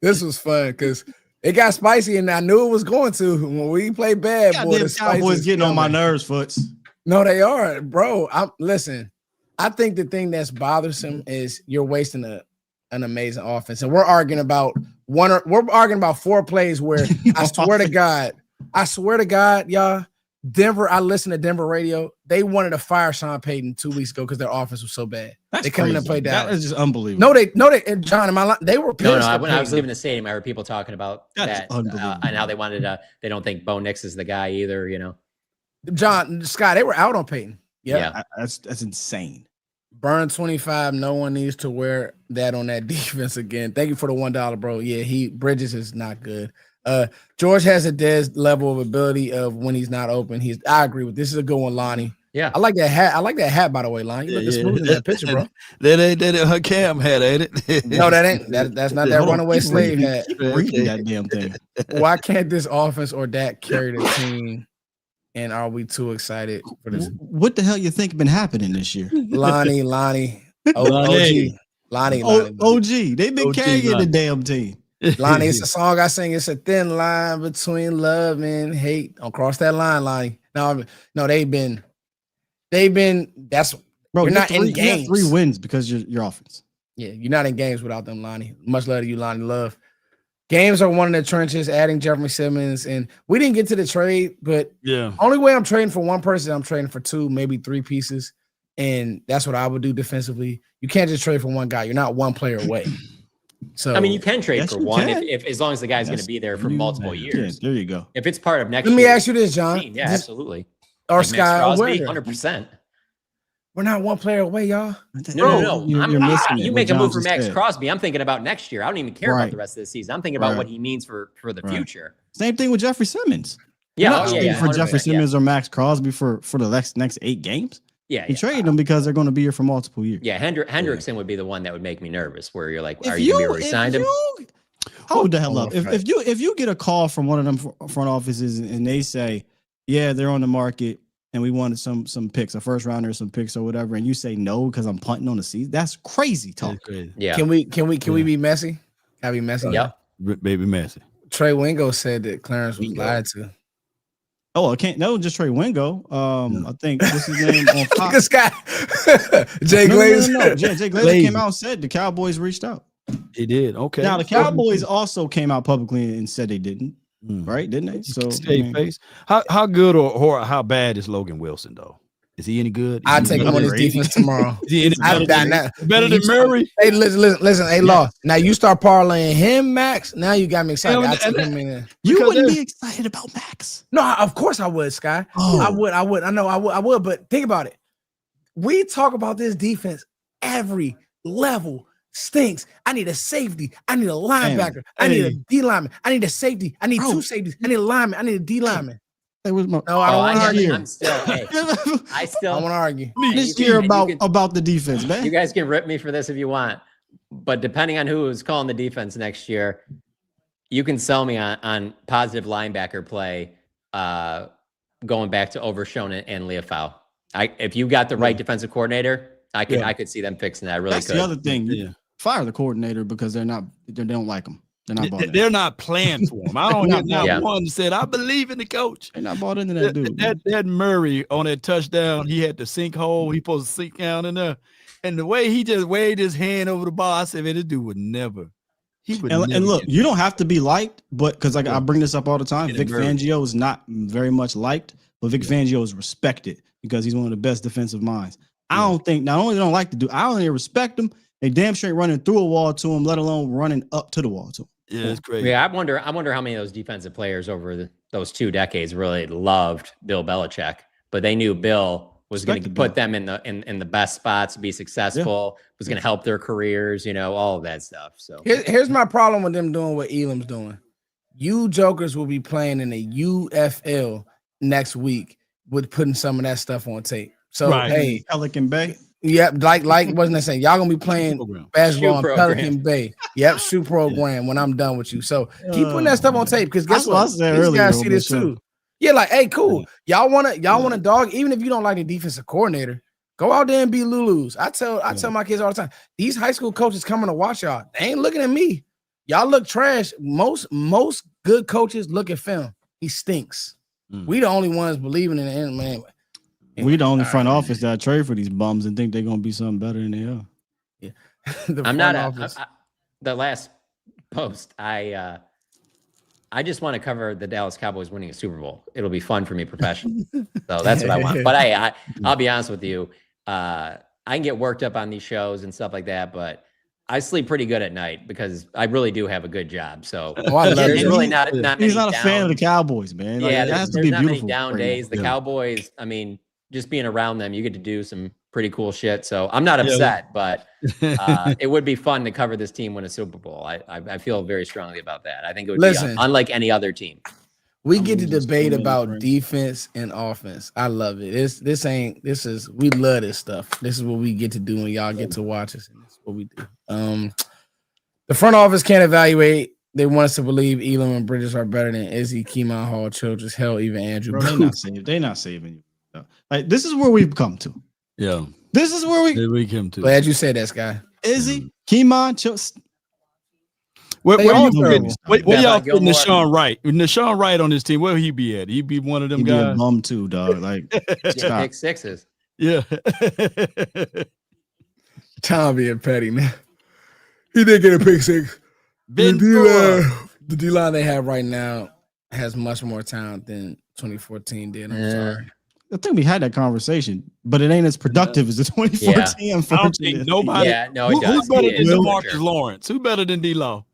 This was fun because it got spicy, and I knew it was going to when we play bad. Boy, the Cowboys getting on my nerves, Foots. No, they are, bro. Listen. I think the thing that's bothersome is you're wasting an amazing offense, and we're arguing about 4 plays where I swear to God, y'all. Denver, I listened to Denver radio. They wanted to fire Sean Payton 2 weeks ago because their offense was so bad. That's they come in and play Dallas. That is just unbelievable. No, they. And John, am I lying? They were pissed. No. When I was leaving the stadium, I heard people talking about that's that and how they wanted to. They don't think Bo Nix is the guy either. John, Scott, they were out on Payton. Yeah. That's insane. Burn 25. No one needs to wear that on that defense again. Thank you for the $1, bro. Yeah, Bridges is not good. George has a dead level of ability of when he's not open. I agree with this. Is a good one, Lonnie. Yeah, I like that hat. I like that hat, by the way, Lonnie. You look smooth in that picture, bro. That ain't her cam hat, ain't it? No, that ain't. That's not that runaway slave hat. Reading that damn thing. Why can't this offense or Dak carry the team? And are we too excited for this? What the hell you think been happening this year? Lonnie. OG. They've been carrying the damn team. Lonnie, it's a song I sing. It's a thin line between love and hate. Don't cross that line, Lonnie. No, they've been. That's bro. You're not in games. 3 wins because your offense. Yeah, you're not in games without them, Lonnie. Much love to you, Lonnie. Love. Games are one of the trenches, adding Jeffrey Simmons. And we didn't get to the trade, but only way I'm trading for one person, I'm trading for 2, maybe 3 pieces. And that's what I would do defensively. You can't just trade for one guy. You're not one player away. So I mean, you can trade for one if as long as the guy's going to be there for multiple years. There you go. If it's part of next Let me ask you this, John. Team, absolutely. Or like Sky, 100%. We're not one player away, y'all. No. You're missing you make a move for Max Crosby. I'm thinking about next year. I don't even care about the rest of the season. I'm thinking about what he means for the future. Same thing with Jeffrey Simmons. Yeah, for Jeffrey Simmons or Max Crosby for the next 8 games. You trade them because they're going to be here for multiple years. Yeah, Hendrickson would be the one that would make me nervous. Where you're like, are you going to be re-signed him? Hold the hell up! If you get a call from one of them front offices and they say, yeah, they're on the market and we wanted some picks, a first rounder, some picks or whatever, and you say no because I'm punting on the season, that's crazy talk. Yeah. Can we be messy? Can I be messy? Yeah. Baby messy. Trey Wingo said that Clarence was lied to. Oh, I can't. No, just Trey Wingo. I think what's his name on Fox. This guy, Jay Glazer. No. Jay Glazer came out and said the Cowboys reached out. He did. Okay. Now the Cowboys also came out publicly and said they didn't. Right? Didn't they? So face. How good or how bad is Logan Wilson though? Is he any good? I'll take him on his defense tomorrow. Better than Murray? Hey, listen. Hey, Law. Now you start parlaying him, Max. Now you got me excited. I take him in. You wouldn't be excited about Max. No, of course I would, Sky. I would. I know I would. But think about it. We talk about this defense every level. Stinks. I need a safety. I need a linebacker. I need a D lineman. I need a safety. I need 2 safeties. I need a lineman. I need a D lineman. Hey, I don't want to argue. I want to argue. This year about the defense, man. You guys can rip me for this if you want, but depending on who is calling the defense next year, you can sell me on positive linebacker play, going back to Overshown and Leafau. If you got the right defensive coordinator, I could see them fixing that. Really, that's the other thing. Fire the coordinator because they don't like him. They're not bought in. They're not playing for him. I don't hear not one said, I believe in the coach. They're not bought into that dude. That Murray on that touchdown, he had the sinkhole. He supposed to sink down in there. And the way he just waved his hand over the bar, I said, man, this dude would never. And look, you don't have to be liked, but because I bring this up all the time, Vic Fangio is not very much liked, but Vic Fangio is respected because he's one of the best defensive minds. I don't think, not only they don't like the dude, I don't even respect him. They damn straight running through a wall to him, let alone running up to the wall to him. Yeah, it's crazy. Yeah, I wonder how many of those defensive players over those 2 decades really loved Bill Belichick, but they knew Bill was going to put them in the best spots to be successful, was going to help their careers, all of that stuff. So here's my problem with them doing what Elam's doing. You jokers will be playing in the UFL next week with putting some of that stuff on tape. So hey, Pelican Bay. Yep, like wasn't I saying y'all gonna be playing basketball in Pelican Bay? Yep, shoe program when I'm done with you. So keep putting that stuff on tape because guess what? These guys see this too. Yeah, like, hey, cool. Y'all want a dog, even if you don't like the defensive coordinator, go out there and be Lulu's. I tell my kids all the time, these high school coaches coming to watch y'all. They ain't looking at me. Y'all look trash. Most good coaches look at film. He stinks. We the only ones believing in him, man. We the only front office that trade for these bums and think they're gonna be something better than they are. Yeah, I'm not. The last post, I just want to cover the Dallas Cowboys winning a Super Bowl. It'll be fun for me professionally. So that's what I want. But I'll be honest with you. I can get worked up on these shows and stuff like that, but I sleep pretty good at night because I really do have a good job. So there's really not many. He's not a fan of the Cowboys, man. Yeah, there's not many down days. The Cowboys, I mean, just being around them, you get to do some pretty cool shit. So I'm not upset, but it would be fun to cover this team win a Super Bowl. I feel very strongly about that. I think it would be unlike any other team. We get to debate about defense and offense. I love it. We love this stuff. This is what we get to do when y'all get to watch us. And this is what we do. The front office can't evaluate. They want us to believe Elam and Bridges are better than Izzy, Keemon Hall, Childress, hell, even Andrew. They're not saving you. Like, this is where we've come to. Yeah. This is where we come to. Glad you said that, Sky. Izzy, Keemon, where y'all putting Nashawn Wright? Nashawn Wright on this team, where he be at? He'd be one of them guys. Be a bum too, dog. Like, pick sixes. Yeah. Tom being petty, man. He did get a pick six. The D-line they have right now has much more talent than 2014 did. I'm sorry. I think we had that conversation, but it ain't as productive as the 2014. I don't think nobody. Yeah, no, it does. Who's better than Marcus Lawrence? Who better than D-Law?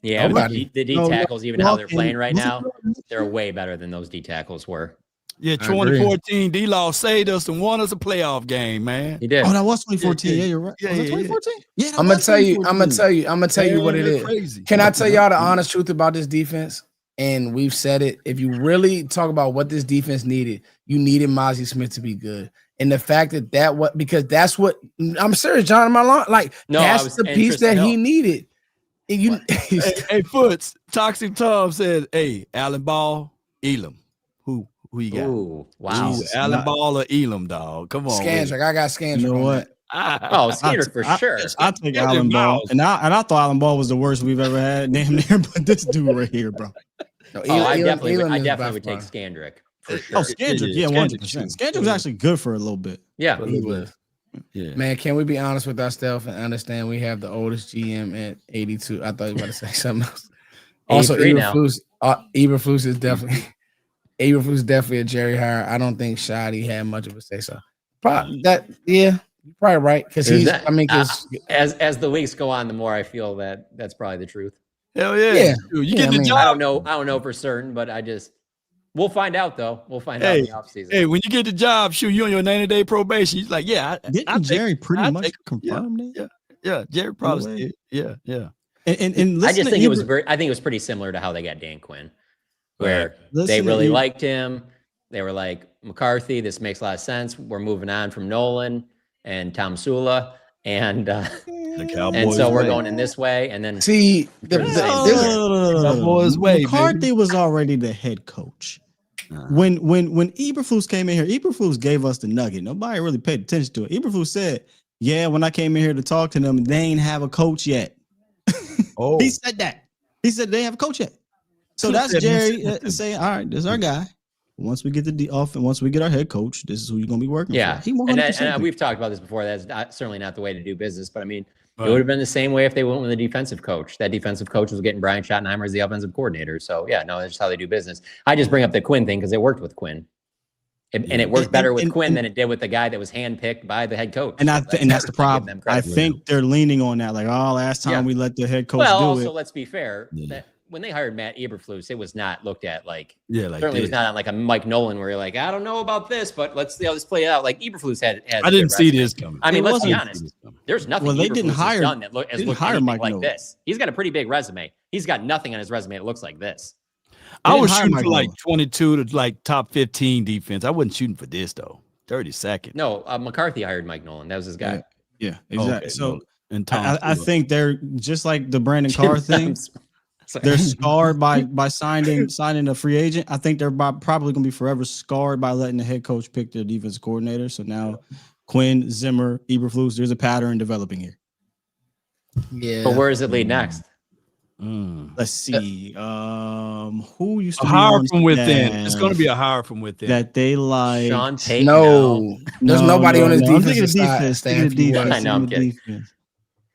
Yeah, the D tackles, even how they're playing right now, they're way better than those D tackles were. Yeah, 2014 D-Law saved us and won us a playoff game, man. He did. Oh, that was 2014. Yeah, you're right. Yeah, was it 2014? Yeah, I'm gonna tell you what it is. Crazy. Can I tell y'all the honest truth about this defense? And we've said it. If you really talk about what this defense needed, you needed Mozzie Smith to be good. And the fact because that's what I'm serious, John. Am I long? Like, that's the piece that he needed. And hey, Foots, Toxic Tom said, "Hey, Allen Ball, Elam, who you got? Ooh, wow, Allen Ball or Elam, dog? Come on, Scandrick. I got Scandrick. You know what? Scandrick for sure. I take Allen Ball, and I thought Allen Ball was the worst we've ever had, damn near. But this dude right here, bro. No, I definitely would take Scandrick for sure. Oh, Scandrick, yeah, 100%. Scandrick was actually good for a little bit. Yeah, he was. Yeah, man. Can we be honest with ourselves and understand we have the oldest GM at 82? I thought you were about to say something else. Also, Eberflus is definitely a Jerry hire. I don't think Shotti had much of a say so. You're probably right because as the weeks go on, the more I feel that's probably the truth. Hell yeah. You get the job. I don't know for certain, but we'll find out though. We'll find out in the offseason. Hey, when you get the job, you on your 90-day probation. He's like, didn't Jerry pretty much confirm that? Yeah, Jerry probably did. Yeah. And I just think I think it was pretty similar to how they got Dan Quinn, where they really liked him. They were like, McCarthy, this makes a lot of sense. We're moving on from Nolan and Tom Sula. And the Cowboys and so we're going in this way, and then see Cowboys way. McCarthy was already the head coach. when Eberflus came in here, Eberflus gave us the nugget. Nobody really paid attention to it. Eberflus said, "Yeah, when I came in here to talk to them, they ain't have a coach yet." Oh, He said that. He said they have a coach yet. So that's Jerry saying, "All right, this is our guy. Once we get once we get our head coach, this is who you're gonna be working for." He 100%. And we've talked about this before. That's certainly not the way to do business. But I mean, it would have been the same way if they went with a defensive coach. That defensive coach was getting Brian Schottenheimer as the offensive coordinator. So yeah, no, that's just how they do business. I just bring up the Quinn thing because it worked with Quinn. And it worked better with Quinn than it did with the guy that was handpicked by the head coach. And that's the problem. I think they're leaning on that. Like, last time we let the head coach do it. Well, also, let's be fair. That when they hired Matt Eberflus, it was not looked at like certainly it was not on like a Mike Nolan where you're like, I don't know about this, but let's play it out. Like Eberflus had I didn't see this coming. I mean, let's be honest. There's nothing they Eberflus didn't hire, has done that has looked anything like Nolan. this. He's got a pretty big resume. He's got nothing on his resume that looks like this. I was shooting for like 22 to like top 15 defense. I wasn't shooting for this though. 32nd. No, McCarthy hired Mike Nolan. That was his guy. Yeah, exactly. Okay, so and I think they're just like the Brandon Carr thing. They're scarred by signing a free agent. I think they're probably going to be forever scarred by letting the head coach pick their defensive coordinator. So now Quinn, Zimmer, Eberflus, there's a pattern developing here. Yeah. But where does it lead next? Let's see. Who used to a hire from within? It's going to be a hire from within. That they like. Sean Payton. No, there's nobody on his defensive staff. I know, I'm kidding.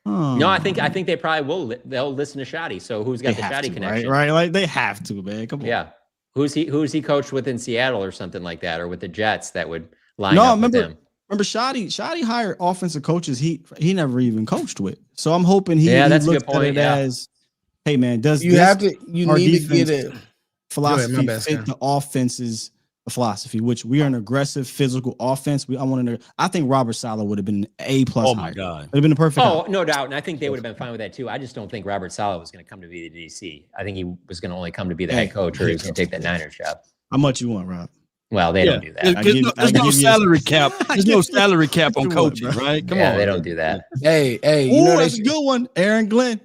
No, I think they probably will. They'll listen to Shotti. So who's got the Shotti connection? Right. Like they have to, man. Come on. Yeah. Who's he coached with in Seattle or something like that, or with the Jets that would line up with him? Remember Shotti hired offensive coaches he never even coached with. So I'm hoping he that's looks a good point, at it as, hey man, does you need to get it philosophy fit the offense's philosophy, which we are an aggressive physical offense. I think Robert Saleh would have been an A+. Oh my God, it would have been a perfect. Oh, no doubt, and I think they would have been fine with that too. I just don't think Robert Saleh was going to come to be the DC. I think he was going to only come to be the head coach, or he was going to take that Niners job. How much you want, Rob? Well, they don't do that. There's no salary cap. There's no salary cap on coaching, right? Come on, they don't do that. Hey, that's a good one, Aaron Glenn.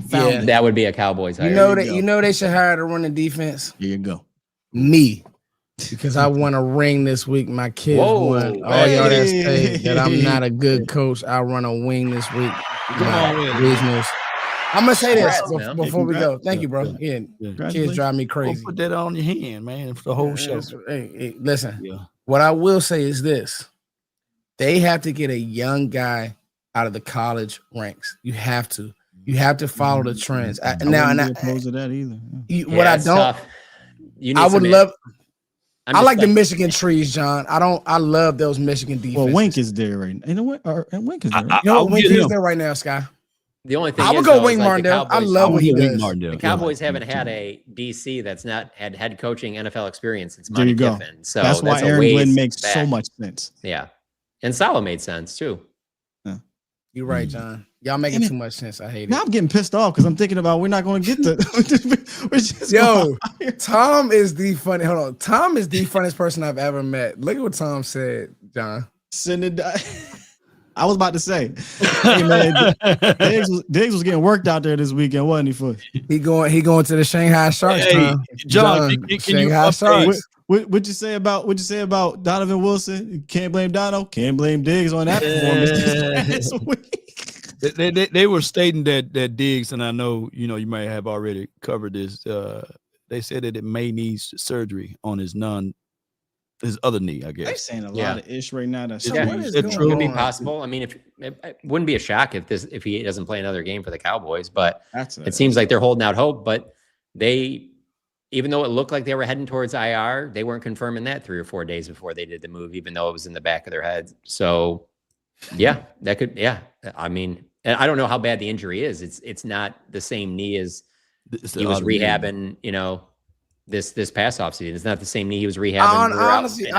Yeah. That would be a Cowboys hire. You know they should hire to run the defense. Here you go. Me. Because I won a ring this week. My kids won. All y'all that say that I'm not a good coach, I run a wing this week. Regionals. I'm gonna say this before we go. Thank you, bro. Yeah, kids drive me crazy. Put that on your hand, man, for the whole show. Hey, listen. Yeah. What I will say is this: they have to get a young guy out of the college ranks. You have to. You have to follow the trends. I wouldn't be opposed to that either. What I don't. I would love. I like the Michigan trees, John. I love those Michigan defenses. Well, Wink is there right now. You know what? Wink is there. Wink is there right now, Sky. The only thing I would go Wink Martindale. I love what he does. The Cowboys haven't had a DC that's not had head coaching NFL experience since Monty Kiffin. So that's why Aaron Glenn makes so much sense. Yeah, and Saleh made sense too. You're right, John. Y'all making too much sense. I hate it. Now I'm getting pissed off because I'm thinking about we're not going to get the. Tom is the funny. Hold on, Tom is the funniest person I've ever met. Look at what Tom said, John. Send it. I was about to say, hey man, Diggs was getting worked out there this weekend, wasn't he? He going to the Shanghai Sharks. Hey, John, can Shanghai Sharks. What'd you say about Donovan Wilson? Can't blame Dono. Can't blame Diggs on that performance this week. They were stating that Diggs, and I know you might have already covered this. They said that it may need surgery on his other knee. I guess they're saying a lot of ish right now. That's it could be possible. I mean, it wouldn't be a shock if he doesn't play another game for the Cowboys, but it seems like they're holding out hope. But even though it looked like they were heading towards IR, they weren't confirming that 3 or 4 days before they did the move, even though it was in the back of their heads. So, yeah, that could. Yeah, I mean, and I don't know how bad the injury is. It's not the same knee as he was rehabbing. This past offseason, it's not the same knee he was rehabbing. I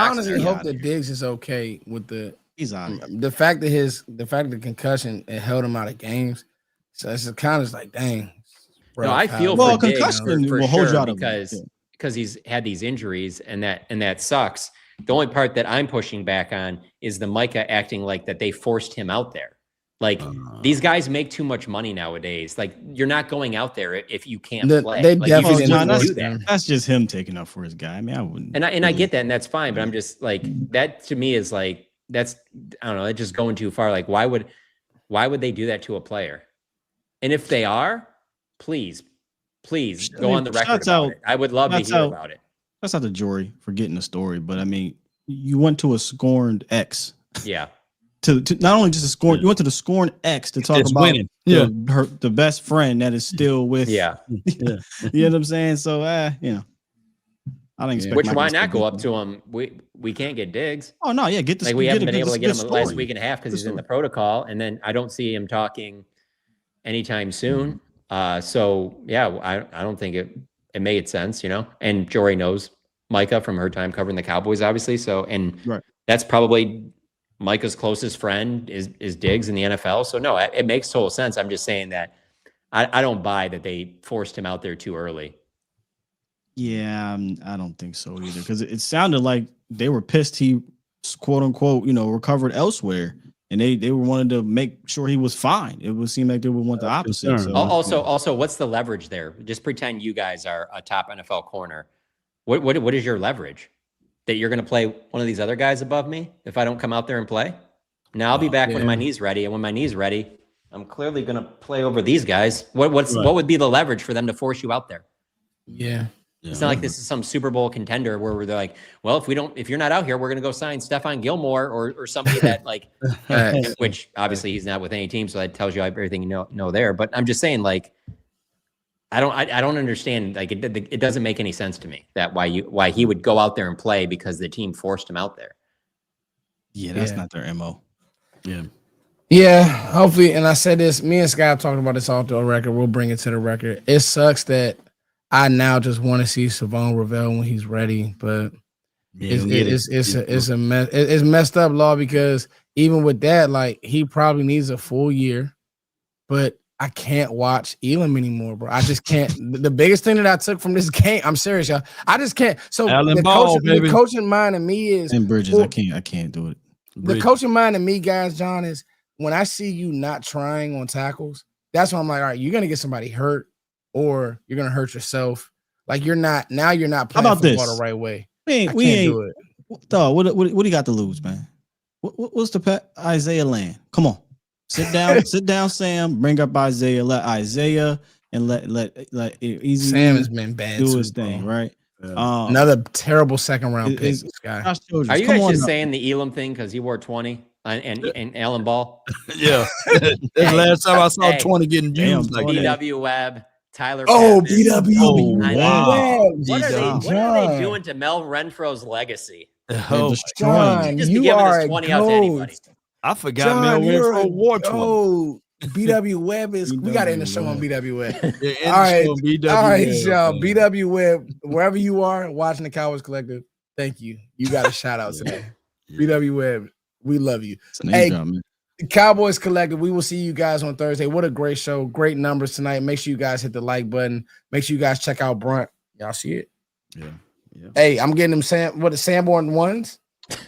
honestly hope that Diggs is okay with the fact that the concussion it held him out of games. So it's kind of like, dang. Bro, no, I feel for Diggs for sure because he's had these injuries and that sucks. The only part that I'm pushing back on is the Micah acting like that they forced him out there. Like these guys make too much money nowadays. Like you're not going out there if you can't play. They like, definitely wouldn't do that. That's just him taking up for his guy. I mean, I wouldn't. And I get that, and that's fine. But I'm just like that to me is like that's I don't know. It's just going too far. Like why would they do that to a player? And if they are, please go on the record about it. I would love to hear about it. That's not the jury for getting the story, but I mean, you went to a scorned ex. Yeah. To not only just a scorn, you went to the scorned ex to talk about winning. the best friend that is still with. Yeah. You know what I'm saying? So, you know, I don't expect. Which why not go up to him? We can't get Diggs. Oh no, yeah, get the. Like we haven't been able to get him story. the last week and a half because he's in the protocol, and then I don't see him talking anytime soon. So yeah, I don't think it made sense, you know. And Jory knows Micah from her time covering the Cowboys, obviously. So that's probably Micah's closest friend is Diggs in the NFL. So no, it makes total sense. I'm just saying that I don't buy that they forced him out there too early. Yeah, I don't think so either. Because it sounded like they were pissed he quote unquote, you know, recovered elsewhere. And they wanted to make sure he was fine. It would seem like they would want the opposite. So, also, what's the leverage there? Just pretend you guys are a top NFL corner. What is your leverage? That you're going to play one of these other guys above me if I don't come out there and play? Now I'll be back when my knee's ready, and when my knee's ready, I'm clearly going to play over these guys. What would be the leverage for them to force you out there? Yeah. It's not like this is some Super Bowl contender where they're like, well, if you're not out here, we're going to go sign Stephon Gilmore or somebody that like, which obviously he's not with any team. So that tells you everything you know there. But I'm just saying, like, I don't understand. Like it doesn't make any sense to me that why he would go out there and play because the team forced him out there. Yeah, that's not their MO. Yeah. Yeah, hopefully. And I said this, me and Scott talked about this off the record. We'll bring it to the record. It sucks that I now just want to see Savon Ravel when he's ready, but it's messed up, Law, because even with that, like he probably needs a full year, but I can't watch Elam anymore, bro. I just can't. The biggest thing that I took from this game, I'm serious, y'all. I just can't. So the coaching mind in me is and Bridges. I can't do it. The coaching mind in me, guys, John, is when I see you not trying on tackles, that's when I'm like, all right, you're gonna get somebody hurt, or you're gonna hurt yourself. Like you're not playing football the right way. We ain't do it. Dog, what do you got to lose, man? What's the pet Isaiah land? Come on. Sit down, Sam. Bring up Isaiah. Let Isaiah and let easy. Sam has been bad. Do his thing, right? Another terrible second round pick. This guy. Are you guys just saying the Elam thing because he wore 20 and Allen Ball? Yeah. Last time I saw 20 getting used like BW Webb, Tyler. BW. Oh, wow. What are they doing to Mel Renfro's legacy? John, just you giving are this 20 out to anybody. I forgot Mel Renfro wore 20. Oh, BW Webb is. We got to end the show on BW Webb. All right, y'all. BW Webb, wherever you are watching the Cowboys Collective, thank you. You got a shout out today. BW Webb, we love you. Hey, Cowboys Collective, we will see you guys on Thursday. What a great show. Great numbers tonight. Make sure you guys hit the like button. Make sure you guys check out Brunt. Y'all see it? Yeah. Hey, I'm getting them Sanborn ones.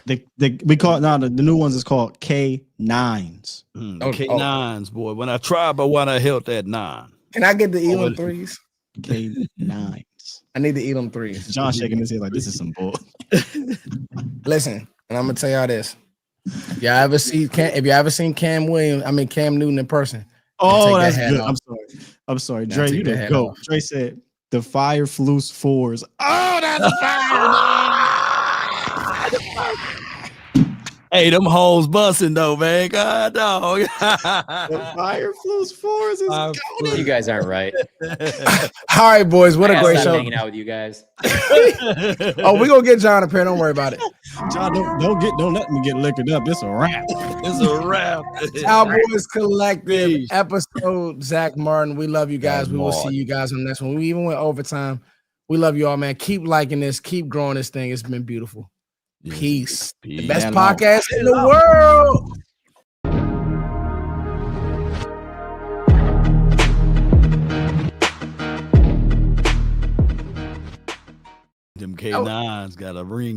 We call it now the new ones is called K9s. K9s, boy. When I tried, but when I held that 9. Can I get the Elam 3s? K9s. I need the Elam 3s. John shaking his head like this is some bull. Listen, and I'm gonna tell y'all this. If you ever seen Cam Newton in person. Oh, that's good. I'm sorry. Dre, you the GOAT. Dre said the Fire Flus 4s. Oh, that's fire. Hey, them hoes busting though, man. God, dog. The Fire Flus 4s is goated. You guys aren't right. All right, boys. What a great show. Hanging out with you guys. Oh, we're gonna get John a pair. Don't worry about it. John, don't let me get liquored up. It's a wrap. It's a wrap. Cowboys Collective episode. Zach Martin. We love you guys. We will see you guys on the next one. We even went overtime. We love you all, man. Keep liking this. Keep growing this thing. It's been beautiful. Peace. The best podcast in the world. Them K9s got a ring.